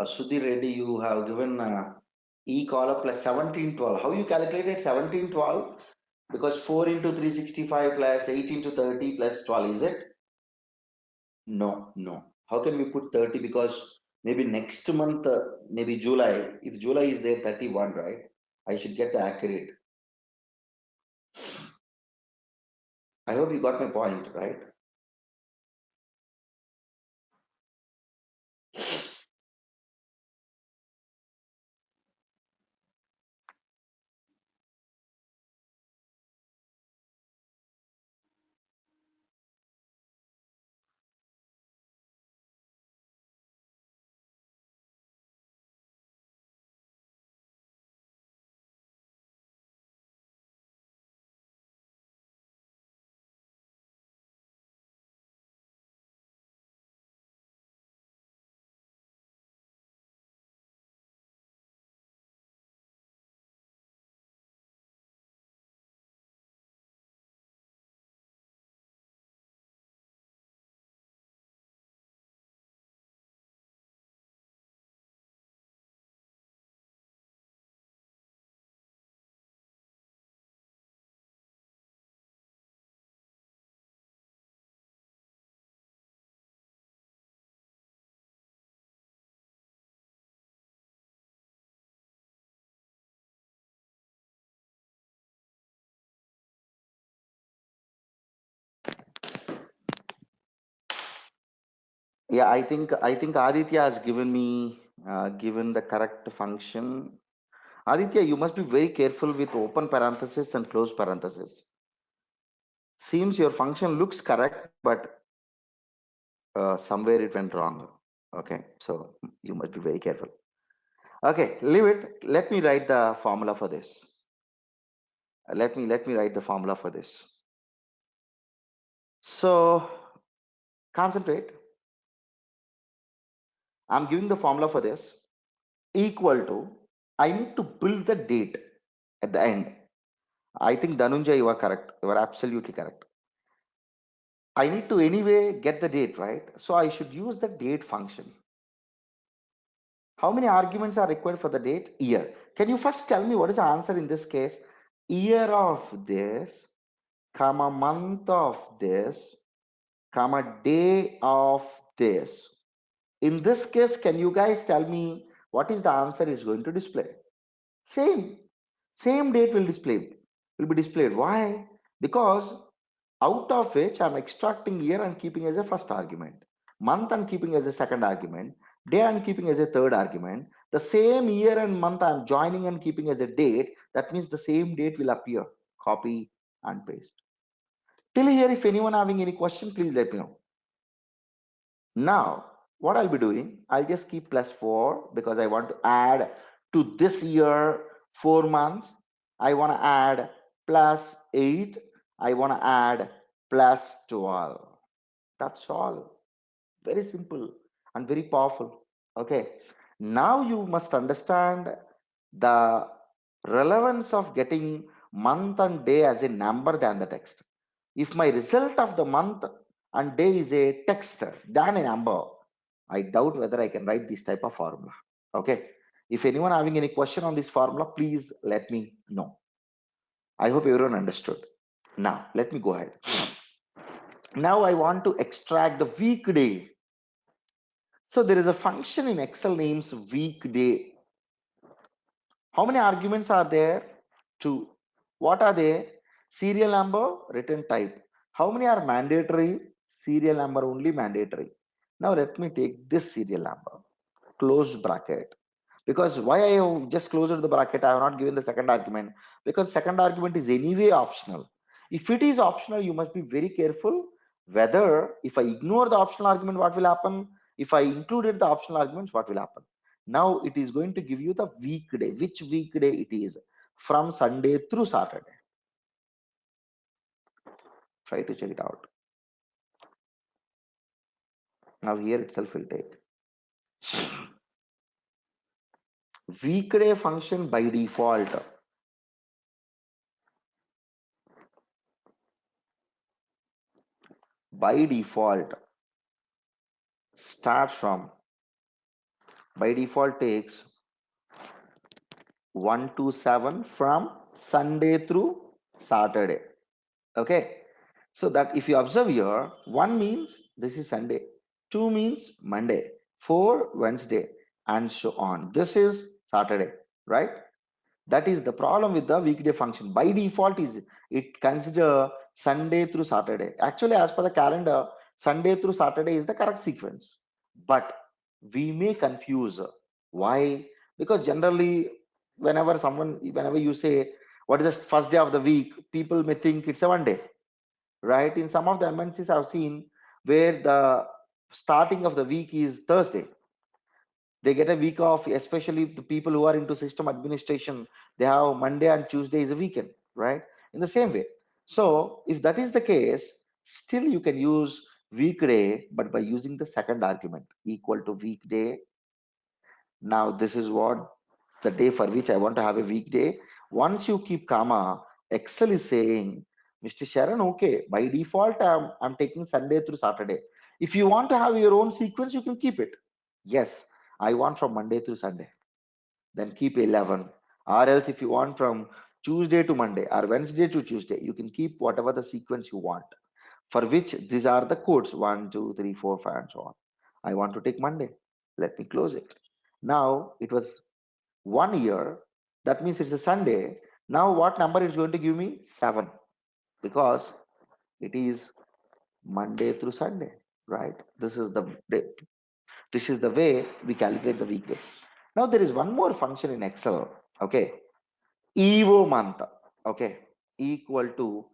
[SPEAKER 1] Sudhi Reddy. You have given E column plus 1712. How you calculated 1712? Because 4 into 365 plus 8 into 30 plus 12, is it? No, no. How can we put 30? Because maybe next month, maybe July, if July is there, 31, right? I should get the accurate. I hope you got my point, right? Yeah, I think Aditya has given the correct function. Aditya, you must be very careful with open parenthesis and close parenthesis. Seems your function looks correct, but somewhere it went wrong. Okay, so you must be very careful. Okay, leave it. Let me write the formula for this. Let me write the formula for this. So concentrate. I'm giving the formula for this equal to. I need to build the date at the end. I think Dhanunjay, you are correct. You are absolutely correct. I need to anyway get the date, right? So I should use the date function. How many arguments are required for the date? Year. Can you first tell me what is the answer in this case? Year of this, comma, month of this, comma, day of this. In this case, can you guys tell me what is the answer is going to display? Same. Same date will be displayed. Why? Because out of which I'm extracting year and keeping as a first argument, month and keeping as a second argument, day and keeping as a third argument. The same year and month I'm joining and keeping as a date. That means the same date will appear. Copy and paste. Till here, if anyone having any question, please let me know. Now, what I'll be doing, I'll just keep +4 because I want to add to this year 4 months. I want to add +8. I want to add +12. That's all. Very simple and very powerful. Okay. Now you must understand the relevance of getting month and day as a number than the text. If my result of the month and day is a text than a number, I doubt whether I can write this type of formula. Okay. If anyone having any question on this formula, please let me know. I hope everyone understood. Now, let me go ahead. Now I want to extract the weekday. So there is a function in Excel names weekday. How many arguments are there? 2. What are they? Serial number, return type. How many are mandatory? Serial number only mandatory. Now let me take this serial number, close bracket. Because why I have just closed the bracket, I have not given the second argument, because second argument is anyway optional. If it is optional, you must be very careful whether if I ignore the optional argument, what will happen? If I included the optional arguments, what will happen? Now it is going to give you the weekday, which weekday it is from Sunday through Saturday. Try to check it out. Now here itself will take weekday function by default. By default, starts from, by default takes 1 to 7 from Sunday through Saturday. Okay. So that if you observe here, 1 means this is Sunday, 2 means Monday, 4 Wednesday, and so on. This is Saturday, right? That is the problem with the weekday function. By default, is it consider Sunday through Saturday. Actually, as per the calendar, Sunday through Saturday is the correct sequence. But we may confuse. Why? Because generally, whenever you say what is the first day of the week, people may think it's a one day, right? In some of the MNCs I've seen where the starting of the week is Thursday, they get a week off, especially the people who are into system administration, they have Monday and Tuesday is a weekend, right? In the same way. So if that is the case, still you can use weekday, but by using the second argument equal to weekday. Now this is what the day for which I want to have a weekday. Once you keep comma, Excel is saying, Mr. Sharon, okay, by default, I'm taking Sunday through Saturday. If you want to have your own sequence, you can keep it. Yes, I want from Monday through Sunday. Then keep 11. Or else if you want from Tuesday to Monday or Wednesday to Tuesday, you can keep whatever the sequence you want. For which these are the codes 1, 2, 3, 4, 5, and so on. I want to take Monday. Let me close it. Now it was 1 year. That means it's a Sunday. Now what number is going to give me? 7. Because it is Monday through Sunday, right? This is the day. This is the way we calculate the weekday. Now there is one more function in Excel. Okay. EVO month. Okay. Equal to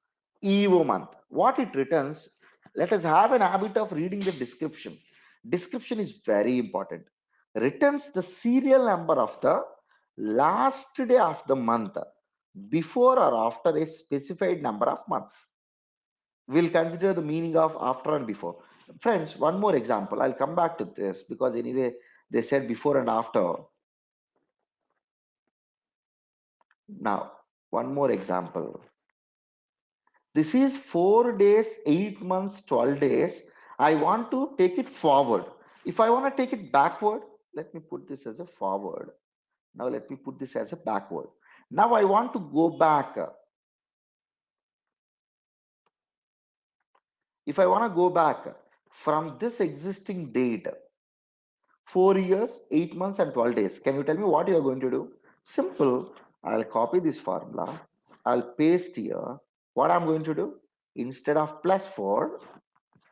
[SPEAKER 1] EVO month. What it returns, let us have an habit of reading the description. Description is very important. Returns the serial number of the last day of the month before or after a specified number of months. We'll consider the meaning of after and before. Friends, one more example. I'll come back to this because anyway, they said before and after. Now, one more example. This is 4 days, 8 months, 12 days. I want to take it forward. If I want to take it backward, let me put this as a forward. Now let me put this as a backward. Now I want to go back. If I want to go back from this existing date, 4 years, 8 months, and 12 days, can you tell me what you are going to do? Simple. I'll copy this formula. I'll paste here. What I'm going to do? Instead of +4,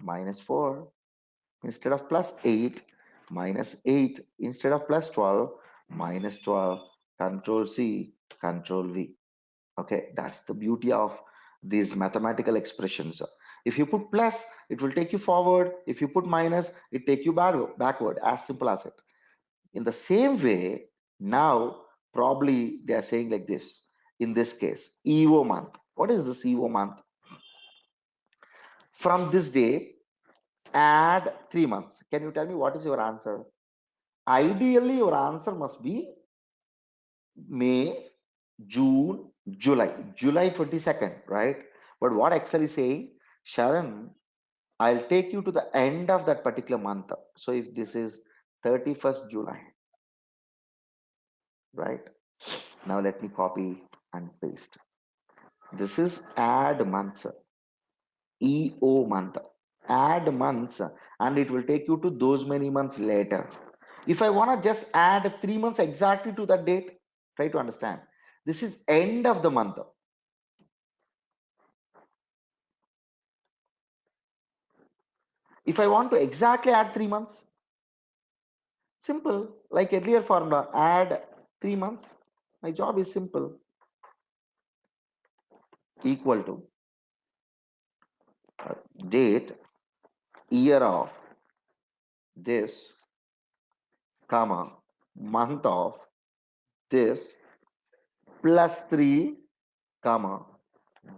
[SPEAKER 1] -4. Instead of +8, -8. Instead of +12, -12. Control C, Control V. Okay, that's the beauty of these mathematical expressions. If you put plus, it will take you forward. If you put minus, it take you backward. As simple as it. In the same way, now probably they are saying like this. In this case, EVO month. What is this EVO month? From this day, add 3 months. Can you tell me what is your answer? Ideally, your answer must be May, June, July. July 22nd, right? But what Excel is saying, Sharon, I'll take you to the end of that particular month. So if this is 31st July, right? Now let me copy and paste. This is add months, EO month. Add months, and it will take you to those many months later. If I want to just add 3 months exactly to that date, try to understand. This is end of the month. If I want to exactly add 3 months, simple, like earlier formula, add 3 months. My job is simple, equal to date, year of this, comma, month of this, +3, comma,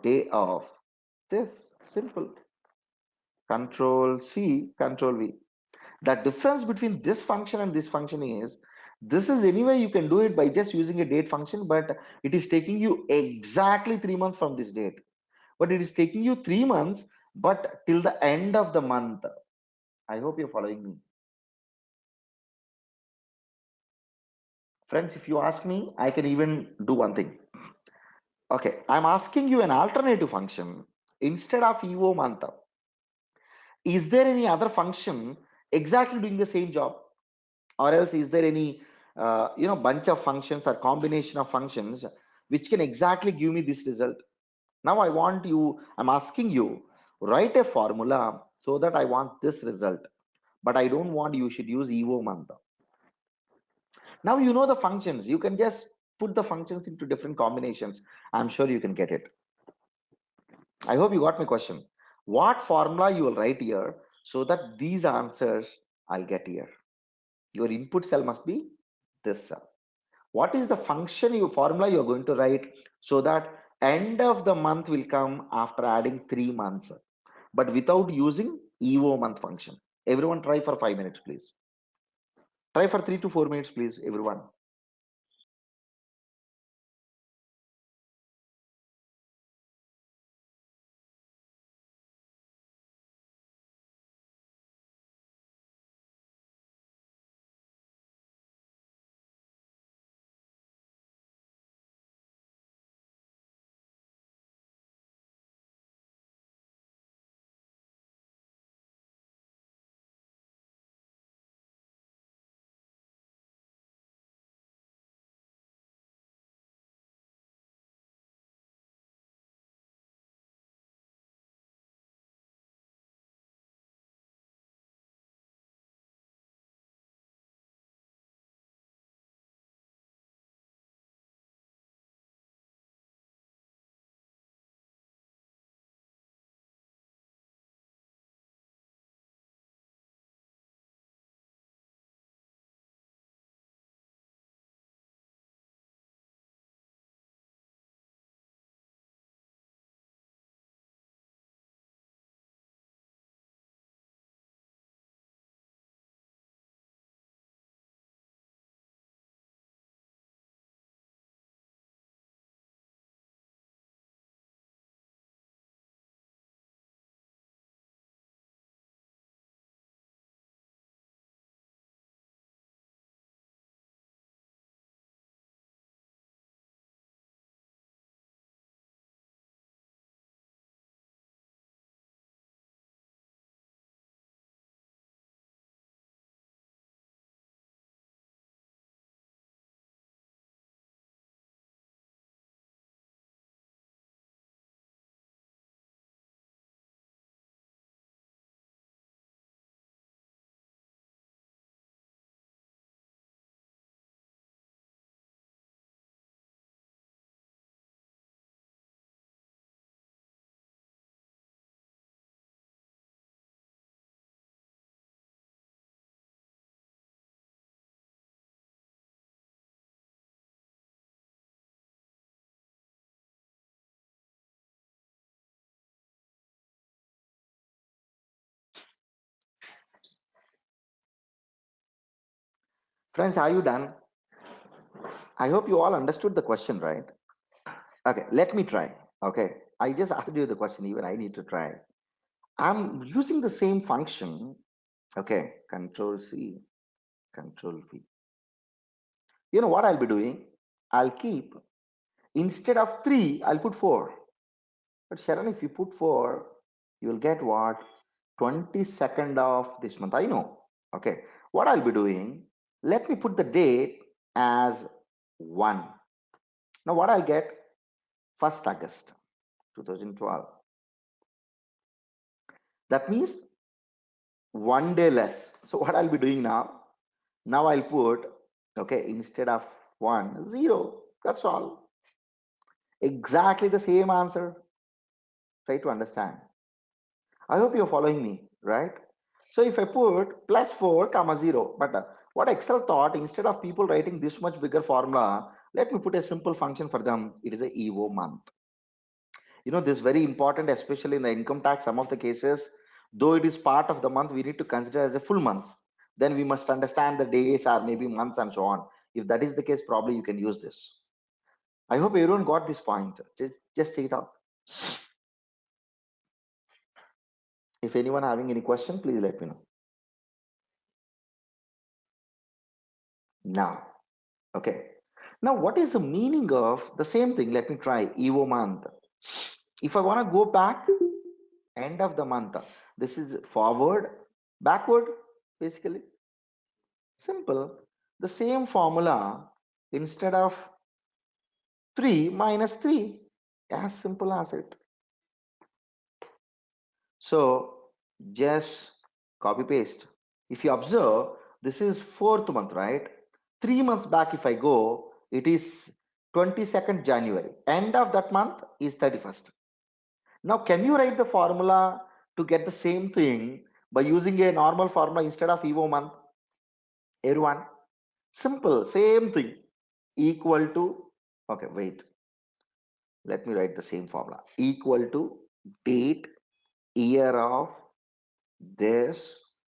[SPEAKER 1] day of this. Simple. Control C, Control V. The difference between this function and this function is, this is anyway you can do it by just using a date function, but it is taking you exactly 3 months from this date. But it is taking you 3 months, but till the end of the month. I hope you're following me. Friends, if you ask me, I can even do one thing. Okay, I'm asking you an alternative function instead of EO month. Is there any other function exactly doing the same job, or else is there any bunch of functions or combination of functions which can exactly give me this result? Now I'm asking you, write a formula so that I want this result, but I don't want you should use EO month. Now you know the functions. You can just put the functions into different combinations. I'm sure you can get it. I hope you got my question. What formula you will write here so that these answers I'll get here. Your input cell must be this cell. What is the function you formula you're going to write so that end of the month will come after adding 3 months, but without using EO month function. Everyone try for 5 minutes, please. Try for 3 to 4 minutes, please, everyone. Friends, are you done? I hope you all understood the question, right? Okay, let me try. Okay, I just asked you the question, even I need to try. I'm using the same function. Okay, Control C, Control V. You know what I'll be doing? I'll keep, instead of 3, I'll put 4. But Sharon, if you put 4, you'll get what? 22nd of this month. I know. Okay, what I'll be doing, let me put the date as 1. Now, what I'll get? 1st August 2012. That means 1 day less. So what I'll be doing now? Now I'll put, okay, instead of 1, 0. That's all. Exactly the same answer. Try to understand. I hope you're following me, right? So if I put plus 4 comma 0, but what Excel thought, instead of people writing this much bigger formula, let me put a simple function for them. It is a EO month. You know, this is very important, especially in the income tax. Some of the cases, though it is part of the month, we need to consider as a full month. Then we must understand the days or maybe months and so on. If that is the case, probably you can use this. I hope everyone got this point. Just take it out. If anyone having any question, please let me know. Now, Okay. Now, what is the meaning of the same thing? Let me try EVO month. If I want to go back, end of the month, this is forward, backward, basically. Simple. The same formula, instead of 3 minus 3, as simple as it. So just copy paste. If you observe, this is fourth month, right? 3 months back, if I go, it is 22nd January. End of that month is 31st. Now, can you write the formula to get the same thing by using a normal formula instead of EVO month? Everyone, simple, same thing, equal to, okay, wait, let me write the same formula, equal to date, year of this,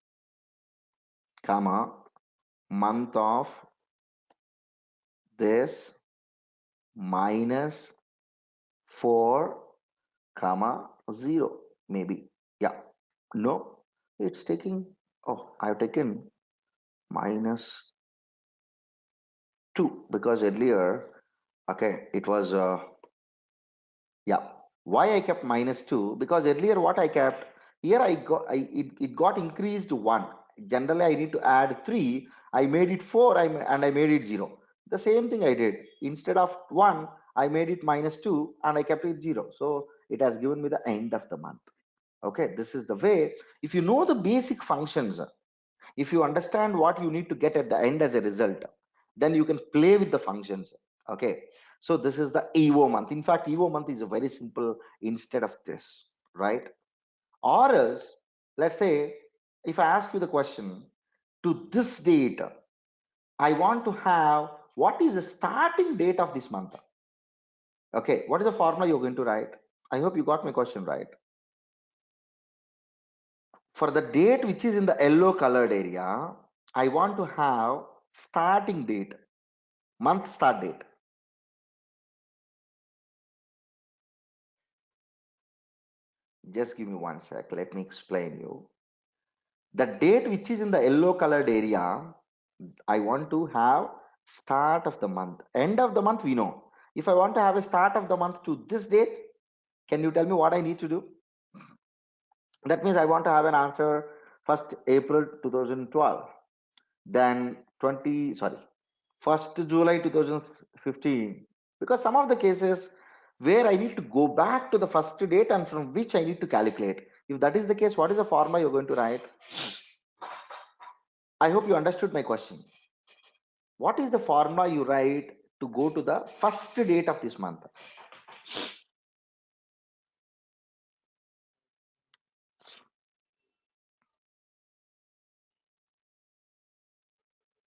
[SPEAKER 1] comma, month of this, minus 4, comma, 0, maybe. Yeah, no, it's taking, oh, I've taken minus 2 because earlier, okay, it was, yeah. Why I kept minus 2? Because earlier what I kept, here it got increased to 1. Generally, I need to add 3. I made it 4 and I made it 0. The same thing I did. Instead of 1, I made it minus 2 and I kept it 0. So it has given me the end of the month. Okay, this is the way. If you know the basic functions, if you understand what you need to get at the end as a result, then you can play with the functions. Okay, so this is the EVO month. In fact, EVO month is a very simple instead of this, right? Or else, let's say, if I ask you the question, to this date, I want to have what is the starting date of this month? Okay, what is the formula you're going to write? I hope you got my question right. For the date which is in the yellow colored area, I want to have starting date, month start date. Just give me one sec. Let me explain you. The date which is in the yellow colored area, I want to have start of the month. End of the month, we know. If I want to have a start of the month to this date, can you tell me what I need to do? That means I want to have an answer 1st April 2012. Then 1st July 2015. Because some of the cases where I need to go back to the first date and from which I need to calculate. If that is the case, what is the formula you're going to write? I hope you understood my question. What is the formula you write to go to the first date of this month?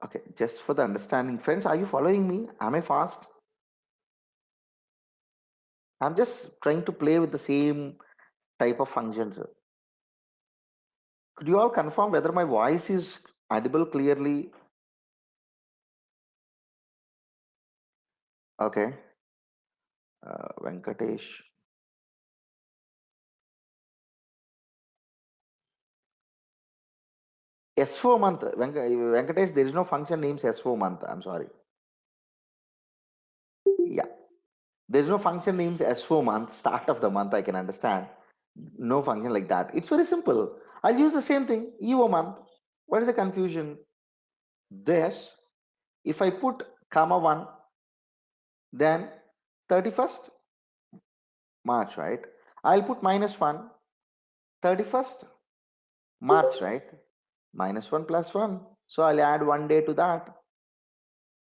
[SPEAKER 1] Okay, just for the understanding, friends, are you following me? Am I fast? I'm just trying to play with the same type of functions. Could you all confirm whether my voice is audible clearly? Okay, Venkatesh. S4 month, Venkatesh, there is no function names S4 month. I'm sorry. Yeah, there's no function names S4 month, start of the month. I can understand. No function like that. It's very simple. I'll use the same thing, EVO month. What is the confusion? This, if I put comma 1, then 31st March, right? I'll put minus 1, 31st March, right? Minus 1 plus 1. So I'll add 1 day to that.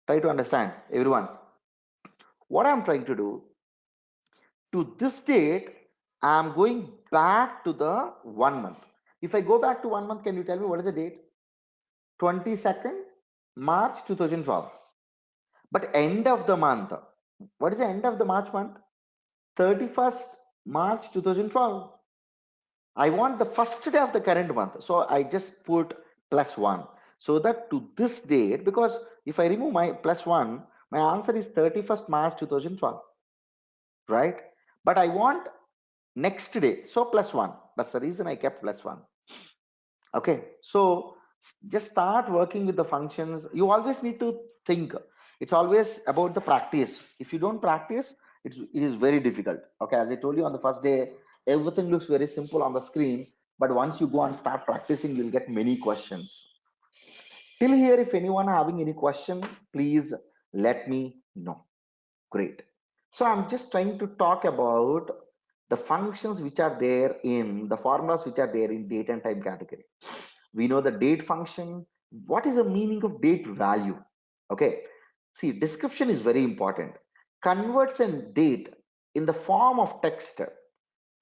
[SPEAKER 1] Try to understand, everyone. What I'm trying to do, to this date, I'm going back to the 1 month. If I go back to 1 month, can you tell me what is the date? 22nd March 2012. But end of the month, what is the end of the March month? 31st March 2012. I want the first day of the current month. So I just put plus 1. So that to this date, because if I remove my plus 1, my answer is 31st March 2012. Right? But I want next day. So plus 1. That's the reason I kept plus 1. Okay. So just start working with the functions. You always need to think It's always about the practice. If you don't practice, it is very difficult. Okay, as I told you on the first day, everything looks very simple on the screen, but once you go and start practicing, you'll get many questions. Till here, if anyone having any question, please let me know. Great. So I'm just trying to talk about the functions which are there in the formulas which are there in date and time category. We know the date function. What is the meaning of date value? Okay. See, description is very important. Converts a date in the form of text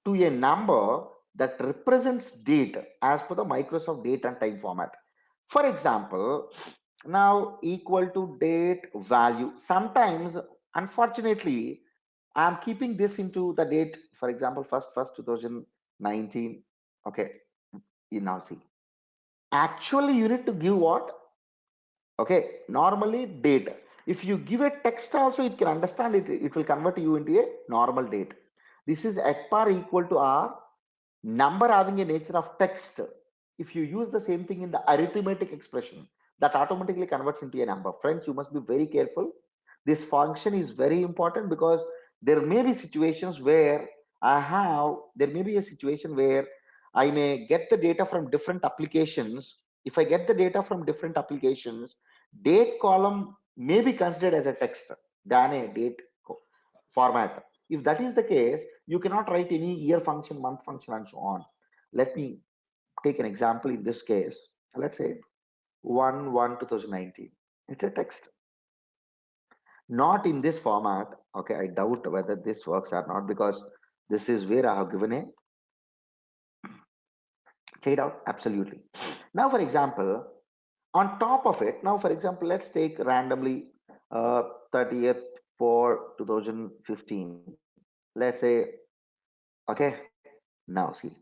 [SPEAKER 1] to a number that represents date as per the Microsoft date and time format. For example, now equal to date value. Sometimes, unfortunately, I'm keeping this into the date, for example, first 2019. Okay, you now see. Actually, you need to give what? Okay, normally date. If you give a text also, it can understand it. It will convert you into a normal date. This is at par equal to R number having a nature of text. If you use the same thing in the arithmetic expression, that automatically converts into a number. Friends, you must be very careful. This function is very important because there may be situations where there may be a situation where I may get the data from different applications. If I get the data from different applications, date column may be considered as a text than a date format. If that is the case, you cannot write any year function, month function, and so on. Let me take an example in this case. Let's say 1/1/2019. It's a text. Not in this format. Okay, I doubt whether this works or not because this is where I have given a check it out. Absolutely. Now, for example, on top of it, now, for example, let's take randomly 30th for 2015. Let's say, okay, now see,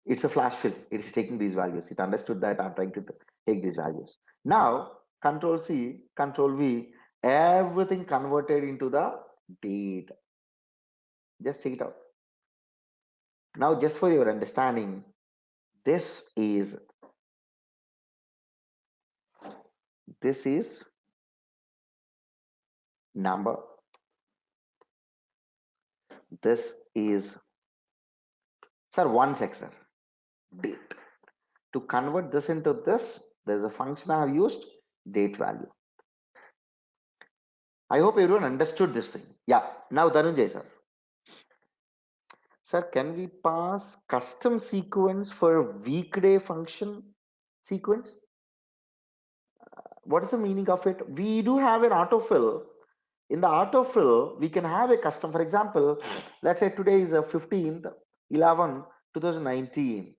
[SPEAKER 1] it's a flash fill. It is taking these values. It understood that I'm trying to take these values. Now, Control C, Control V, everything converted into the date. Just check it out. Now, just for your understanding, this is number. This is, sir, one section, date. To convert this into this, there's a function I have used, date value. I hope everyone understood this thing. Yeah. Now, Dhananjay, sir. Sir, can we pass custom sequence for weekday function sequence? What is the meaning of it? We do have an autofill. In the autofill, we can have a custom. For example, let's say today is 15th, 11, 2019.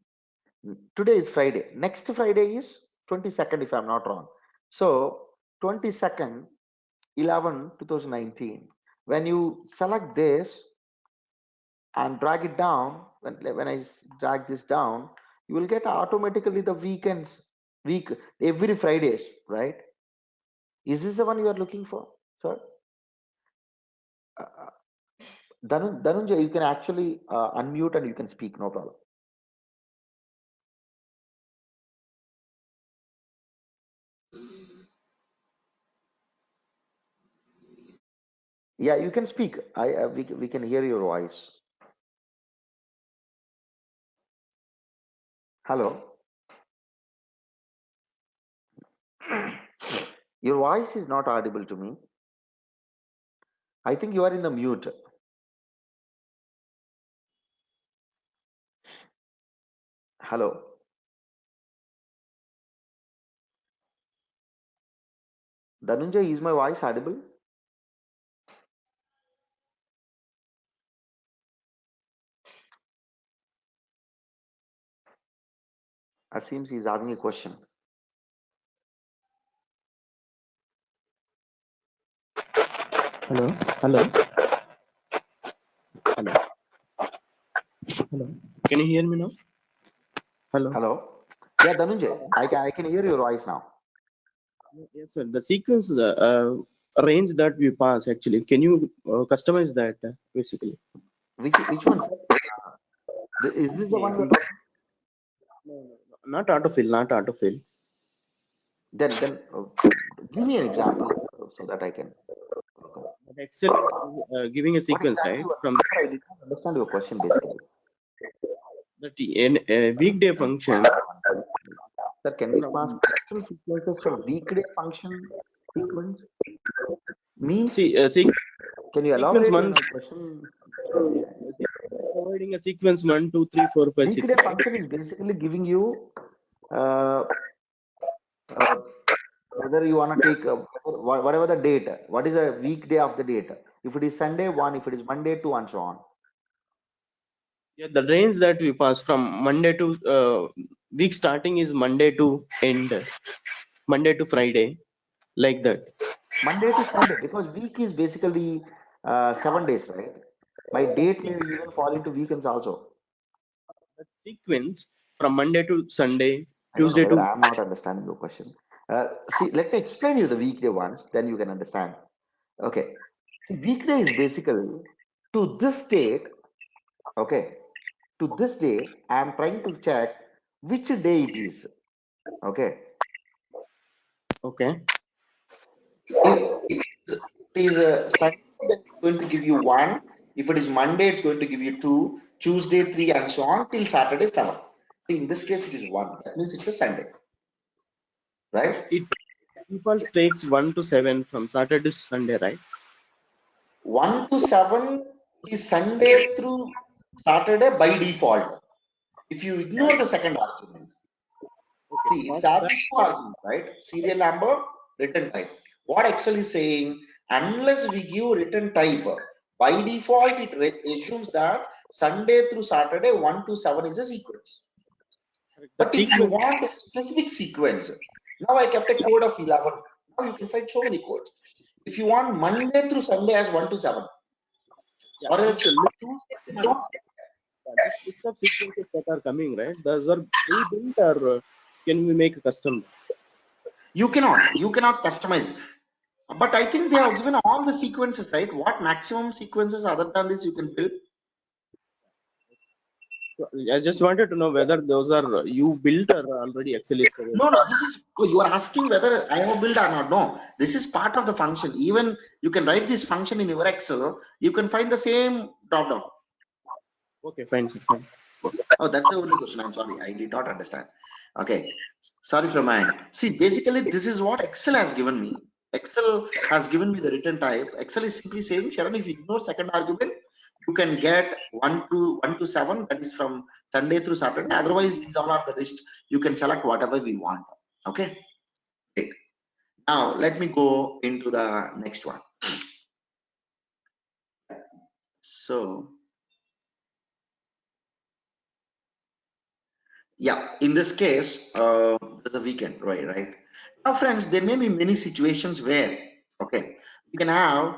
[SPEAKER 1] Today is Friday. Next Friday is 22nd, if I'm not wrong. So 22nd, 11, 2019. When you select this, and drag it down, when I drag this down, you will get automatically the week every Fridays, right? Is this the one you are looking for, sir? uh, Dhananjay, you can actually unmute and you can speak, no problem. Yeah, you can speak. We can hear your voice. Hello. Your voice is not audible to me. I think you are in the mute. Hello. Dhananjay, is my voice audible? It seems he's having a question.
[SPEAKER 2] Hello, hello, hello, hello. Can you hear me now? Hello.
[SPEAKER 1] Hello. Yeah, Dhananjay, I can hear your voice now.
[SPEAKER 2] Yes, sir. The sequence, the range that we pass actually. Can you customize that basically?
[SPEAKER 1] Which one? Is this the
[SPEAKER 2] See,
[SPEAKER 1] one you're talking?
[SPEAKER 2] not autofill, not autofill.
[SPEAKER 1] Then give me an example. so that I can.
[SPEAKER 2] But Excel giving a
[SPEAKER 1] What
[SPEAKER 2] sequence,
[SPEAKER 1] exactly
[SPEAKER 2] right?
[SPEAKER 1] you
[SPEAKER 2] From
[SPEAKER 1] are? I did not understand your question basically.
[SPEAKER 2] the weekday function
[SPEAKER 1] Sir, can we pass
[SPEAKER 2] from
[SPEAKER 1] custom sequences for weekday function sequence? Means,
[SPEAKER 2] see
[SPEAKER 1] can you
[SPEAKER 2] sequence
[SPEAKER 1] elaborate
[SPEAKER 2] one
[SPEAKER 1] on my question?
[SPEAKER 2] providing a sequence 1, 2, 3, 4, 5, 6.
[SPEAKER 1] Weekday function is basically giving you uh, uh, whether you want to take whatever the date, what is the weekday of the date. If it is Sunday, one. If it is Monday, two, and so on.
[SPEAKER 2] Yeah, the range that we pass from Monday to week starting is Monday to end, Monday to Friday, like that.
[SPEAKER 1] Monday to Sunday, because week is basically 7 days, right? My date may even fall into weekends also.
[SPEAKER 2] That sequence from Monday to Sunday,
[SPEAKER 1] I don't know
[SPEAKER 2] Tuesday
[SPEAKER 1] whether
[SPEAKER 2] to
[SPEAKER 1] I'm not understanding your question. See, let me explain you the weekday ones, then you can understand. Okay. See, weekday is basically to this date, okay, to this day, I'm trying to check which day it is. Okay.
[SPEAKER 2] okay,
[SPEAKER 1] If it is Sunday, then it's going to give you one. If it is Monday, it's going to give you two. Tuesday, three, and so on till Saturday, seven. See, in this case, it is one. That means it's a Sunday, right?
[SPEAKER 2] it default takes 1 to 7 from Saturday to Sunday, right?
[SPEAKER 1] 1 to 7 is Sunday through Saturday by default. If you ignore the second argument,
[SPEAKER 2] Okay,
[SPEAKER 1] see, it's
[SPEAKER 2] what that
[SPEAKER 1] having two arguments, right? Serial number, return type. What Excel is saying, unless we give return type, by default, it assumes that Sunday through Saturday, 1 to 7 is a sequence.
[SPEAKER 2] that
[SPEAKER 1] But if you
[SPEAKER 2] sequence,
[SPEAKER 1] want a specific sequence, now I kept a code of 11. Now you can find so many codes. If you want Monday through Sunday as 1 to 7,
[SPEAKER 2] yeah,
[SPEAKER 1] or
[SPEAKER 2] this
[SPEAKER 1] else Tuesday to Monday.
[SPEAKER 2] this list of sequences that are coming, right? Those are pre-built or can we make a custom?
[SPEAKER 1] You cannot customize. But I think they have given all the sequences, right? What maximum sequences other than this you can build?
[SPEAKER 2] So I just wanted to know whether those are you built or already Excel is provided.
[SPEAKER 1] No, no, this is you are asking whether I have built or not. No, this is part of the function. Even you can write this function in your Excel, you can find the same drop down.
[SPEAKER 2] Okay, fine, sir, fine.
[SPEAKER 1] Oh, that's the only question. I'm sorry, I did not understand. Okay, sorry for mine. See, basically, this is what Excel has given me. Excel has given me the return type. Excel is simply saying, Sharon, if you ignore second argument, you can get 1 to 7. That is from Sunday through Saturday. Otherwise, these all are the list. You can select whatever we want. Okay. Great. Now let me go into the next one. So yeah, in this case, there's a weekend, right? Now, friends, there may be many situations where, okay, we can have,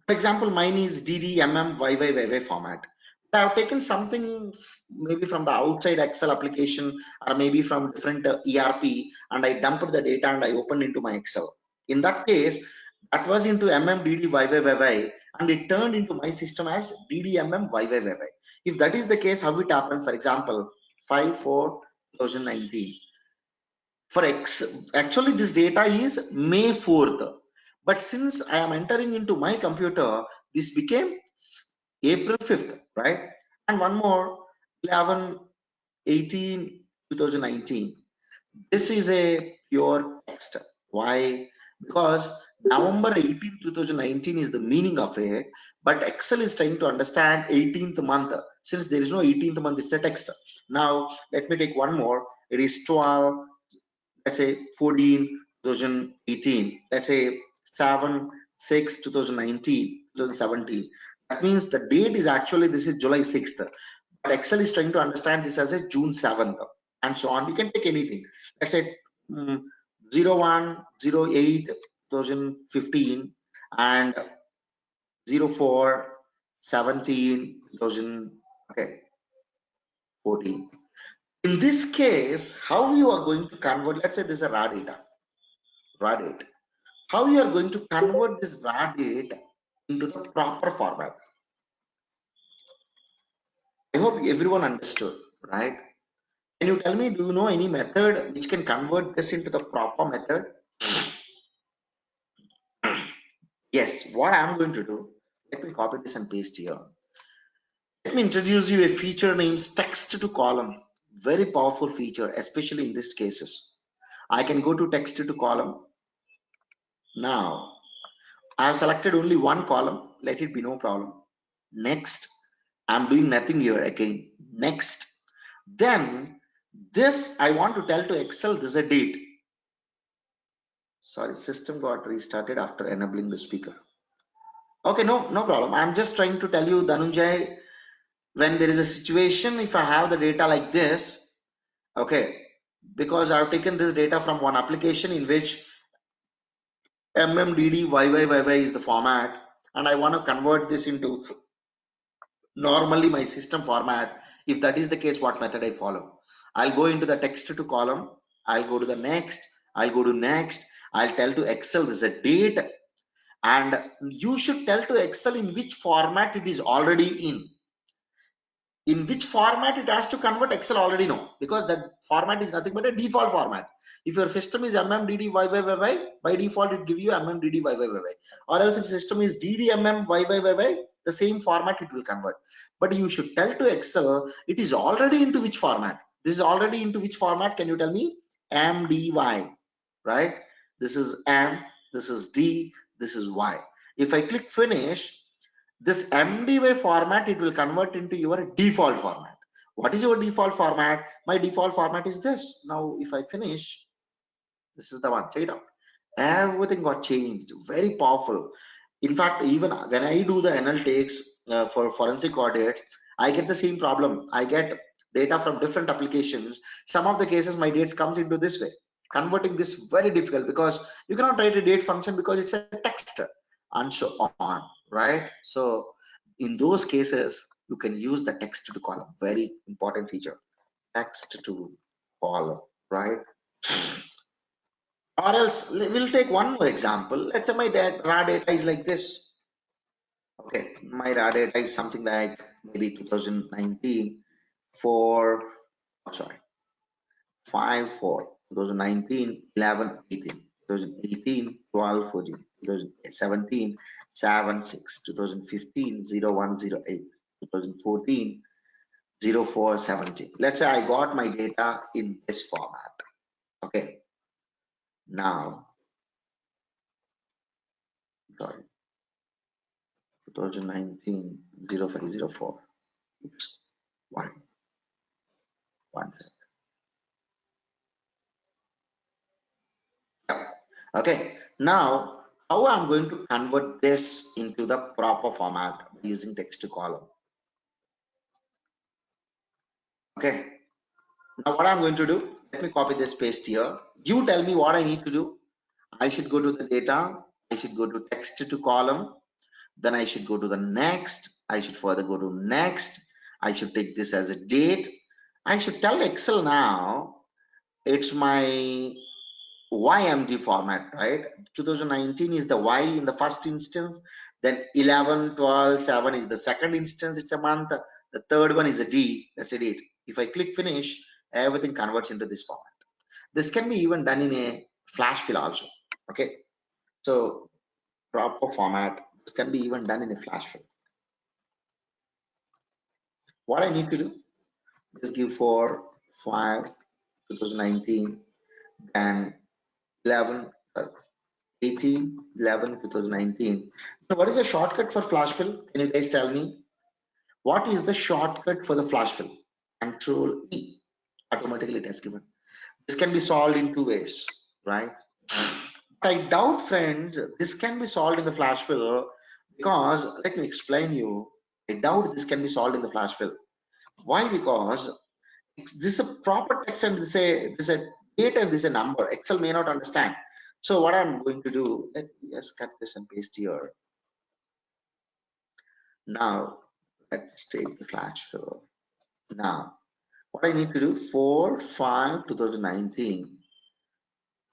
[SPEAKER 1] for example, mine is DDMMYYYY format. I have taken something maybe from the outside Excel application or maybe from different ERP and I dumped the data and I opened into my Excel. In that case, that was into MMDDYYYY and it turned into my system as DDMMYYYY. If that is the case, how it happened, for example, 5/4/2019. For X, actually this data is May 4th. But since I am entering into my computer, this became April 5th, right? And one more, 11/18/2019. This is a pure text. Why? Because November 18th, 2019 is the meaning of it, but Excel is trying to understand 18th month. Since there is no 18th month, it's a text. Now, let me take one more. It is 12, let's say 14, 2018. Let's say 7, 6, 2019, 2017. That means the date is actually, this is July 6th. But Excel is trying to understand this as a June 7th and so on. We can take anything. Let's say 01/08/2015 and 04/17/2000, okay, 14. In this case, how you are going to convert, let's say this is a raw date. How you are going to convert this raw date into the proper format? I hope everyone understood, right? Can you tell me, do you know any method which can convert this into the proper method? Yes, what I'm going to do, let me copy this and paste here. Let me introduce you a feature named text to column. Very powerful feature, especially in these cases. I can go to text to column. Now, I have selected only one column. Let it be no problem. Next, I'm doing nothing here again. Next. Then, this I want to tell to Excel, this is a date. Sorry, system got restarted after enabling the speaker. Okay, no problem. I'm just trying to tell you, Dhananjay, when there is a situation, if I have the data like this, okay, because I've taken this data from one application in which MMDD is the format, and I want to convert this into normally my system format. If that is the case, what method I follow? I'll go into the text to column. I'll go to the next. I'll go to next. I'll tell to Excel this is a date, and you should tell to Excel in which format it is already in which format it has to convert. Excel already know, because that format is nothing but a default format. If your system is MMDDYYYY, by default it give you MMDDYYYY, or else if system is DDMMYYYY, the same format it will convert. But you should tell to Excel it is already into which format. This is already into which format, can you tell me? MDY, right? This is M, this is D, this is Y. If I click finish, this MDY format, it will convert into your default format. What is your default format? My default format is this. Now, if I finish, this is the one. Check it out. Everything got changed. Very powerful. In fact, even when I do the analytics for forensic audits, I get the same problem. I get data from different applications. Some of the cases, my dates comes into this way. Converting this very difficult, because you cannot write a date function because it's a text and so on, right? So in those cases, you can use the text to column. Very important feature. Text to column, right? Or else we'll take one more example. Let's say my raw data is like this. Okay, my raw data is something like maybe 2019 for, oh, sorry, 5 for 2019, 11, 18, 2018, 12, 14, 2017, 7, 6, 2015, 01, 08, 2014, 04, 17. Let's say I got my data in this format. Okay, now, sorry, 2019, 0504. Oops, one sec. Yeah. Okay, now how I'm going to convert this into the proper format using text to column. Okay, now what I'm going to do, let me copy this, paste here. You tell me what I need to do. I should go to the data, I should go to text to column, then I should go to the next, I should further go to next, I should take this as a date. I should tell Excel now it's my YMG format, right? 2019 is the Y in the first instance, then 11, 12, 7 is the second instance, it's a month, the third one is a D, that's a date. If I click finish, everything converts into this format. This can be even done in a flash fill also. Okay, so proper format, this can be even done in a flash fill. What I need to do is give for 5 2019 and 11 18 11 2019. Now, what is the shortcut for flash fill? Can you guys tell me? What is the shortcut for the flash fill? Control E. Automatically it has given. This can be solved in two ways, right? But I doubt, friends, this can be solved in the flash fill, because let me explain you. I doubt this can be solved in the flash fill. Why? Because this is a proper text and this is a date and this is a number. Excel may not understand. So what I'm going to do, let me just cut this and paste here. Now let's take the flash fill. Now what I need to do, 4 5 2019,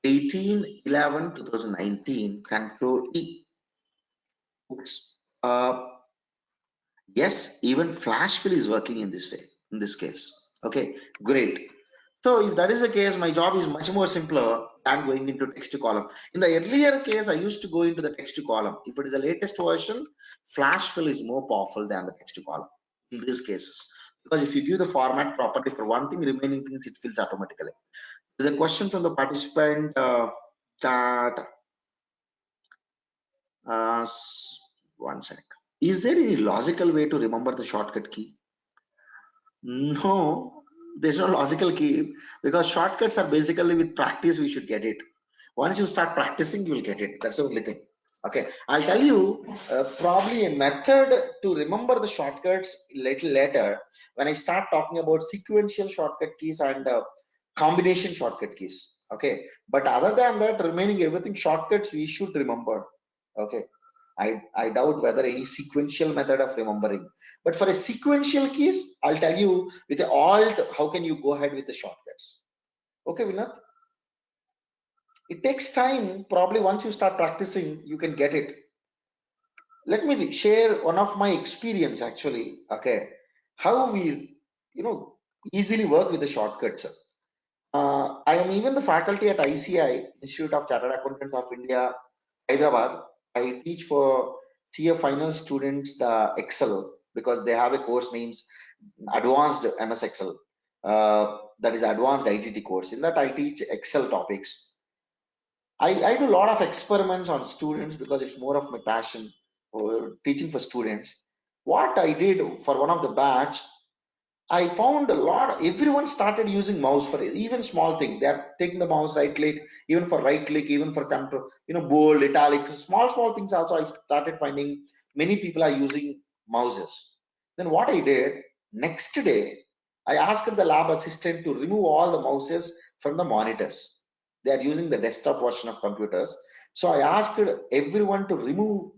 [SPEAKER 1] 18 11 2019, control E. Oops. Yes, even flash fill is working in this way, in this case. Okay, great. So if that is the case, my job is much more simpler than going into text to column. In the earlier case, I used to go into the text to column. If it is the latest version, flash fill is more powerful than the text to column in these cases. Because if you give the format property for one thing, remaining things it fills automatically. There's a question from the participant that uh, one sec. Is there any logical way to remember the shortcut key? No, there's no logical key because shortcuts are basically with practice we should get it. Once you start practicing, you will get it. That's the only thing. Okay, I'll tell you probably a method to remember the shortcuts little later when I start talking about sequential shortcut keys and combination shortcut keys. Okay, but other than that, remaining everything shortcuts we should remember. Okay, I doubt whether any sequential method of remembering. But for a sequential keys, I'll tell you with the alt, how can you go ahead with the shortcuts? Okay, Vinat. It takes time. Probably once you start practicing, you can get it. Let me share one of my experience actually. Okay, how we, easily work with the shortcuts. I am even the faculty at ICI, Institute of Chartered Accountants of India, Hyderabad. I teach for CA final students the Excel because they have a course names Advanced MS Excel. That is Advanced ITT course. In that I teach Excel topics. I do a lot of experiments on students because it's more of my passion for teaching for students. What I did for one of the batch, I found a lot. Everyone started using mouse for even small thing. They are taking the mouse right click, even for right click, even for control, bold, italic, small things. Also, I started finding many people are using mouses. Then what I did next day, I asked the lab assistant to remove all the mouses from the monitors. They are using the desktop version of computers. So I asked everyone to remove.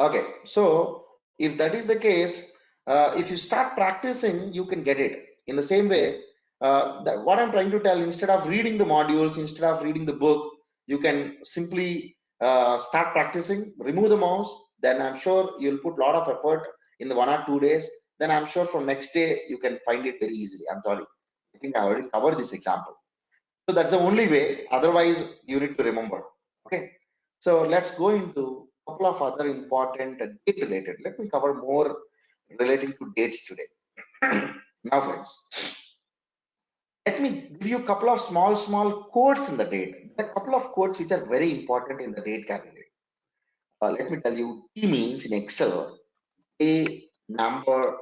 [SPEAKER 1] Okay, so if that is the case, if you start practicing, you can get it. In the same way, what I'm trying to tell, instead of reading the modules, instead of reading the book, you can simply start practicing, remove the mouse, then I'm sure you'll put a lot of effort in the 1 or 2 days. Then I'm sure from next day, you can find it very easily. I'm sorry. I think I already covered this example. So that's the only way. Otherwise, you need to remember. Okay. So let's go into a couple of other important date related. Let me cover more relating to dates today. Now, friends, let me give you a couple of small codes in the date. A couple of codes which are very important in the date category. Let me tell you, T means in Excel, a number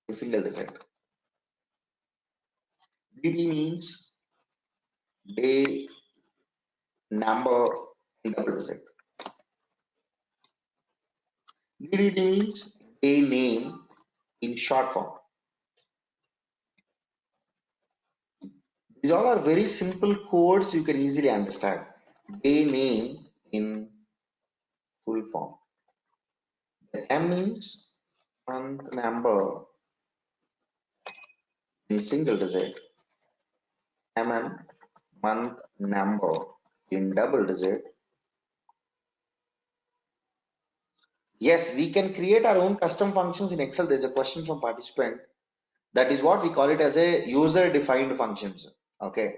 [SPEAKER 1] in single digit. DD means day number in double digit. DDD means day name in short form. These all are very simple codes you can easily understand. Day name in full form. The M means month number in single digit. Month number in double digit. Yes, we can create our own custom functions in Excel. There's a question from participant. That is what we call it as a user defined functions. Okay.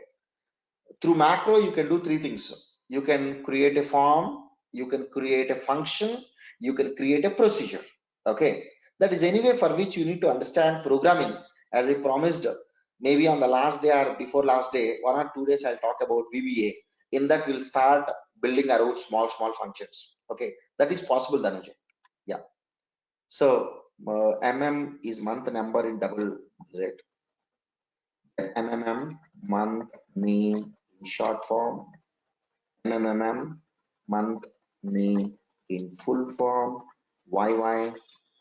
[SPEAKER 1] Through macro, you can do three things. You can create a form, you can create a function, you can create a procedure. Okay, that is anyway for which you need to understand programming. As I promised, maybe on the last day or before last day, 1 or 2 days, I'll talk about VBA. In that, we'll start building our own small functions. Okay, that is possible, Dhananjay. Yeah. So, is month number in double digit. month name in short form. month name in full form.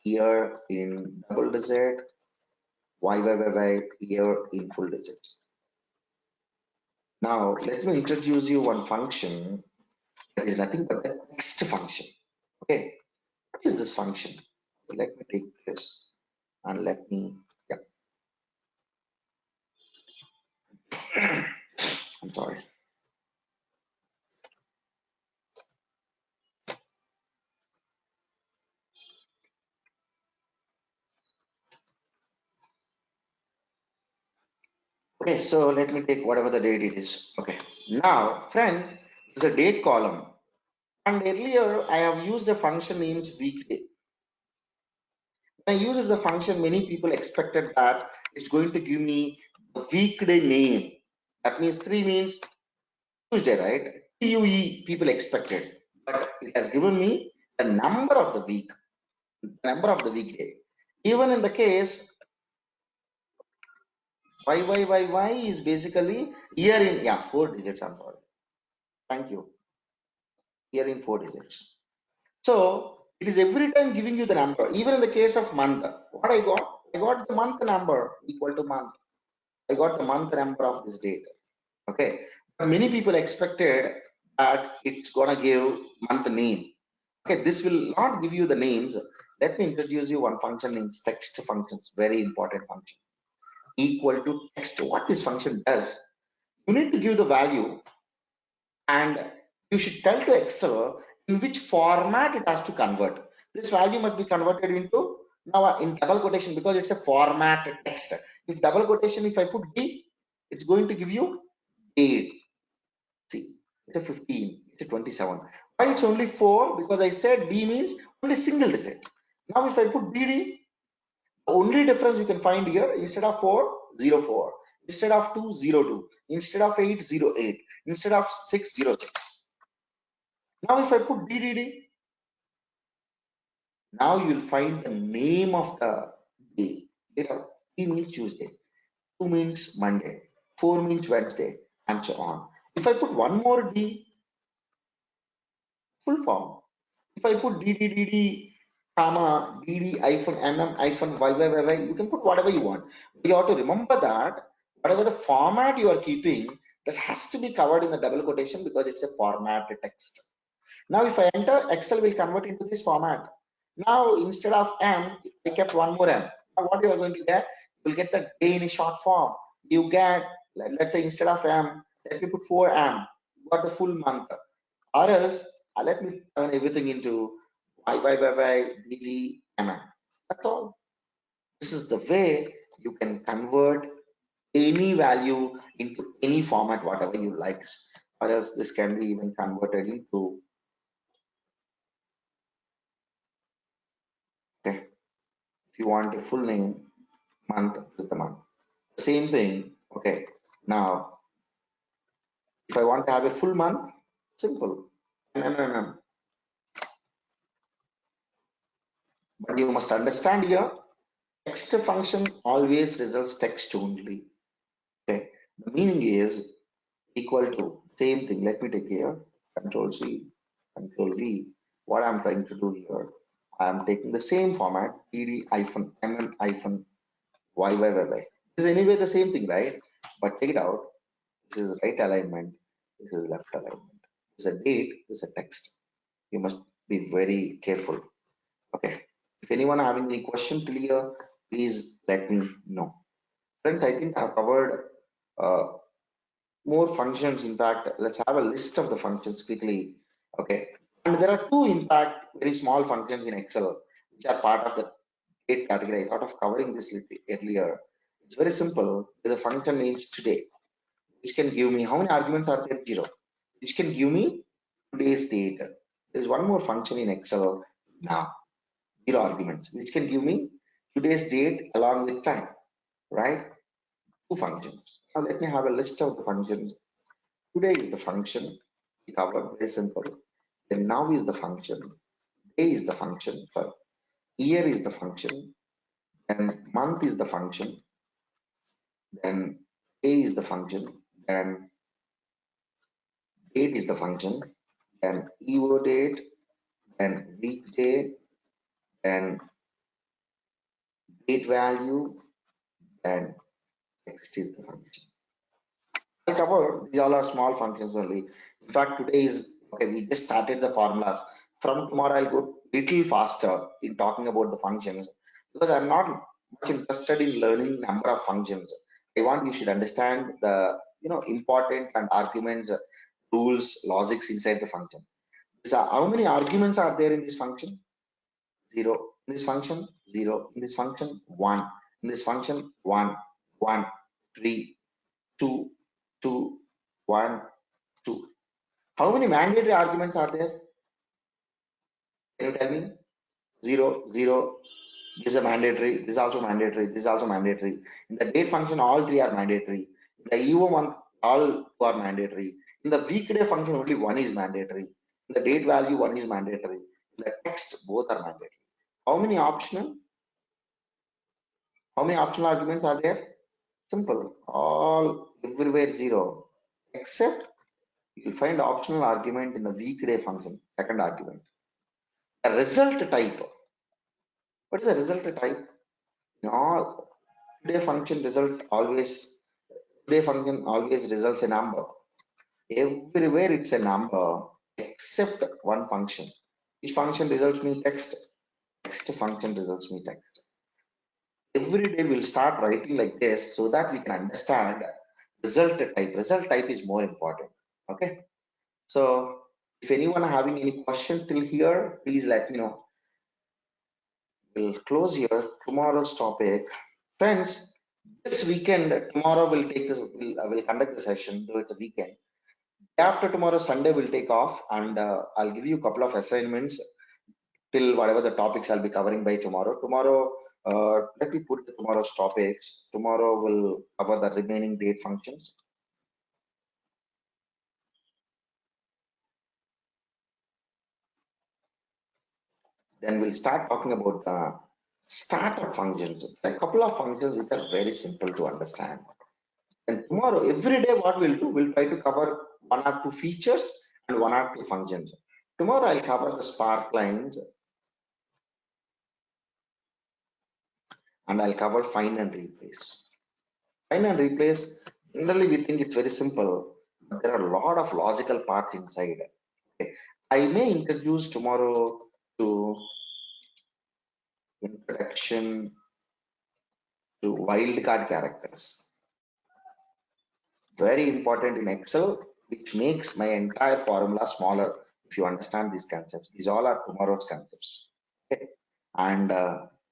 [SPEAKER 1] Year in double digit. Year in full digits. Now let me introduce you one function that is nothing but a text function. Okay, what is this function? Let me take this and let me, yeah, I'm sorry. Okay, so let me take whatever the date it is. Okay, now friend, is a date column, and earlier I have used a function named weekday. When I used the function, many people expected that it's going to give me the weekday name. That means 3 means Tuesday, right? TUE people expected, but it has given me the number of the week, the number of the weekday. Even in the case YYYY is basically year in, yeah, 4 digits. I'm sorry. Thank you. Year in 4 digits. So it is every time giving you the number. Even in the case of month, what I got the month number equal to month. I got the month number of this date. Okay. But many people expected that it's gonna give month name. Okay, this will not give you the names. Let me introduce you one function named text functions, very important function. Equal to text. What this function does, you need to give the value and you should tell to Excel in which format it has to convert. This value must be converted into now in double quotation because it's a format text. If double quotation, if I put D, it's going to give you date. See, it's a 15, it's a 27. Why it's only 4? Because I said D means only single digit. Now if I put DD, the only difference you can find here, instead of 4, 04. Instead of 2, 02. Instead of 8, 08. Instead of 6, 06. Now if I put DDD, now you will find the name of the day. Here, 3 means Tuesday, 2 means Monday, 4 means Wednesday, and so on. If I put one more D, full form. If I put DDDD, comma, DD hyphen MM hyphen YYYY, you can put whatever you want. But you have to remember that whatever the format you are keeping, that has to be covered in the double quotation because it's a format text. Now if I enter, Excel will convert into this format. Now instead of M, I kept one more M. Now what you are going to get? You will get the day in a short form. You get, let's say instead of M, let me put 4M. You got the full month. Or else, let me turn everything into Y, DD, MM. That's all. This is the way you can convert any value into any format, whatever you like. Or else this can be even converted into, okay, if you want a full name, month is the month. Same thing, okay. Now, if I want to have a full month, simple, MMM. But you must understand here, text function always results text only. Okay, the meaning is equal to same thing. Let me take here Control C, Control V. What I'm trying to do here, I am taking the same format ed hyphen mm hyphen yy. This is anyway the same thing, right? But take it out. This is right alignment. This is left alignment. This is a date. This is a text. You must be very careful. Okay. If anyone having any question till here, please let me know. Friends, I think I've covered uh, more functions. In fact, let's have a list of the functions quickly. Okay. And there are two, in fact, very small functions in Excel, which are part of the date category. I thought of covering this little earlier. It's very simple. There's a function named today, which can give me how many arguments are there? 0. Which can give me today's date. There's one more function in Excel now, 0 arguments, which can give me today's date along with time, right? Two functions. Now let me have a list of the functions. Today is the function. We covered, very simple. Then now is the function. Day is the function. Year is the function. Then month is the function. Then day is the function. Then date is the function. Then EO date. Then weekday. Then date value. Then text is the function. I covered these all are small functions only. In fact, today is okay. We just started the formulas. From tomorrow, I'll go little faster in talking about the functions because I'm not much interested in learning number of functions. I want you should understand the important and arguments, rules, logics inside the function. So how many arguments are there in this function? 0. In this function, 0. In this function, 1. In this function, 1, 1, 3. 2, 2, 1, 2. How many mandatory arguments are there? Can you tell me? 0, 0. This is a mandatory. This is also mandatory. This is also mandatory. In the date function, all three are mandatory. In the EO one, all two are mandatory. In the weekday function, only one is mandatory. In the date value, one is mandatory. In the text, both are mandatory. How many optional? How many optional arguments are there? Simple. All everywhere 0. Except you'll find optional argument in the weekday function, second argument. A result type. What is a result type? No, today function result always today function always results a number. Everywhere it's a number except one function. Which function results me text? Text function results me text. Every day we'll start writing like this so that we can understand result type. Result type is more important. Okay. So if anyone having any question till here, please let me know. We'll close here tomorrow's topic. Friends, this weekend, tomorrow we'll take this, we'll conduct the session, do it the weekend. After tomorrow, Sunday, we'll take off and I'll give you a couple of assignments till whatever the topics I'll be covering by tomorrow. Tomorrow, let me put tomorrow's topics. Tomorrow we'll cover the remaining date functions. Then we'll start talking about the startup functions. A couple of functions which are very simple to understand. And tomorrow, every day, what we'll do, we'll try to cover one or two features and one or two functions. Tomorrow, I'll cover the spark lines and I'll cover find and replace. Find and replace, generally, we think it's very simple, but there are a lot of logical parts inside. Okay. I may introduce tomorrow to introduction to wildcard characters. Very important in Excel, which makes my entire formula smaller if you understand these concepts. These all are tomorrow's concepts. Okay. And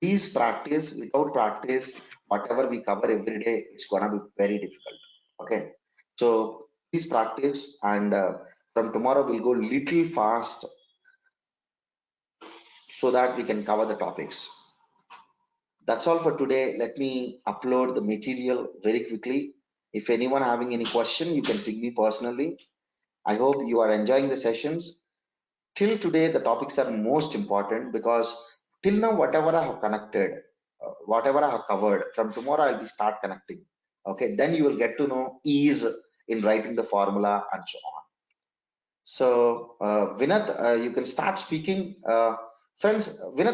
[SPEAKER 1] please practice. Without practice, whatever we cover every day, it's gonna be very difficult. Okay. So please practice, and from tomorrow we'll go little fast so that we can cover the topics. That's all for today. Let me upload the material very quickly. If anyone having any question, you can ping me personally. I hope you are enjoying the sessions. Till today, the topics are most important because till now, whatever I have connected, whatever I have covered, from tomorrow I'll be start connecting. Okay, then you will get to know ease in writing the formula and so on. So, Vinat, you can start speaking. Friends, Vinat.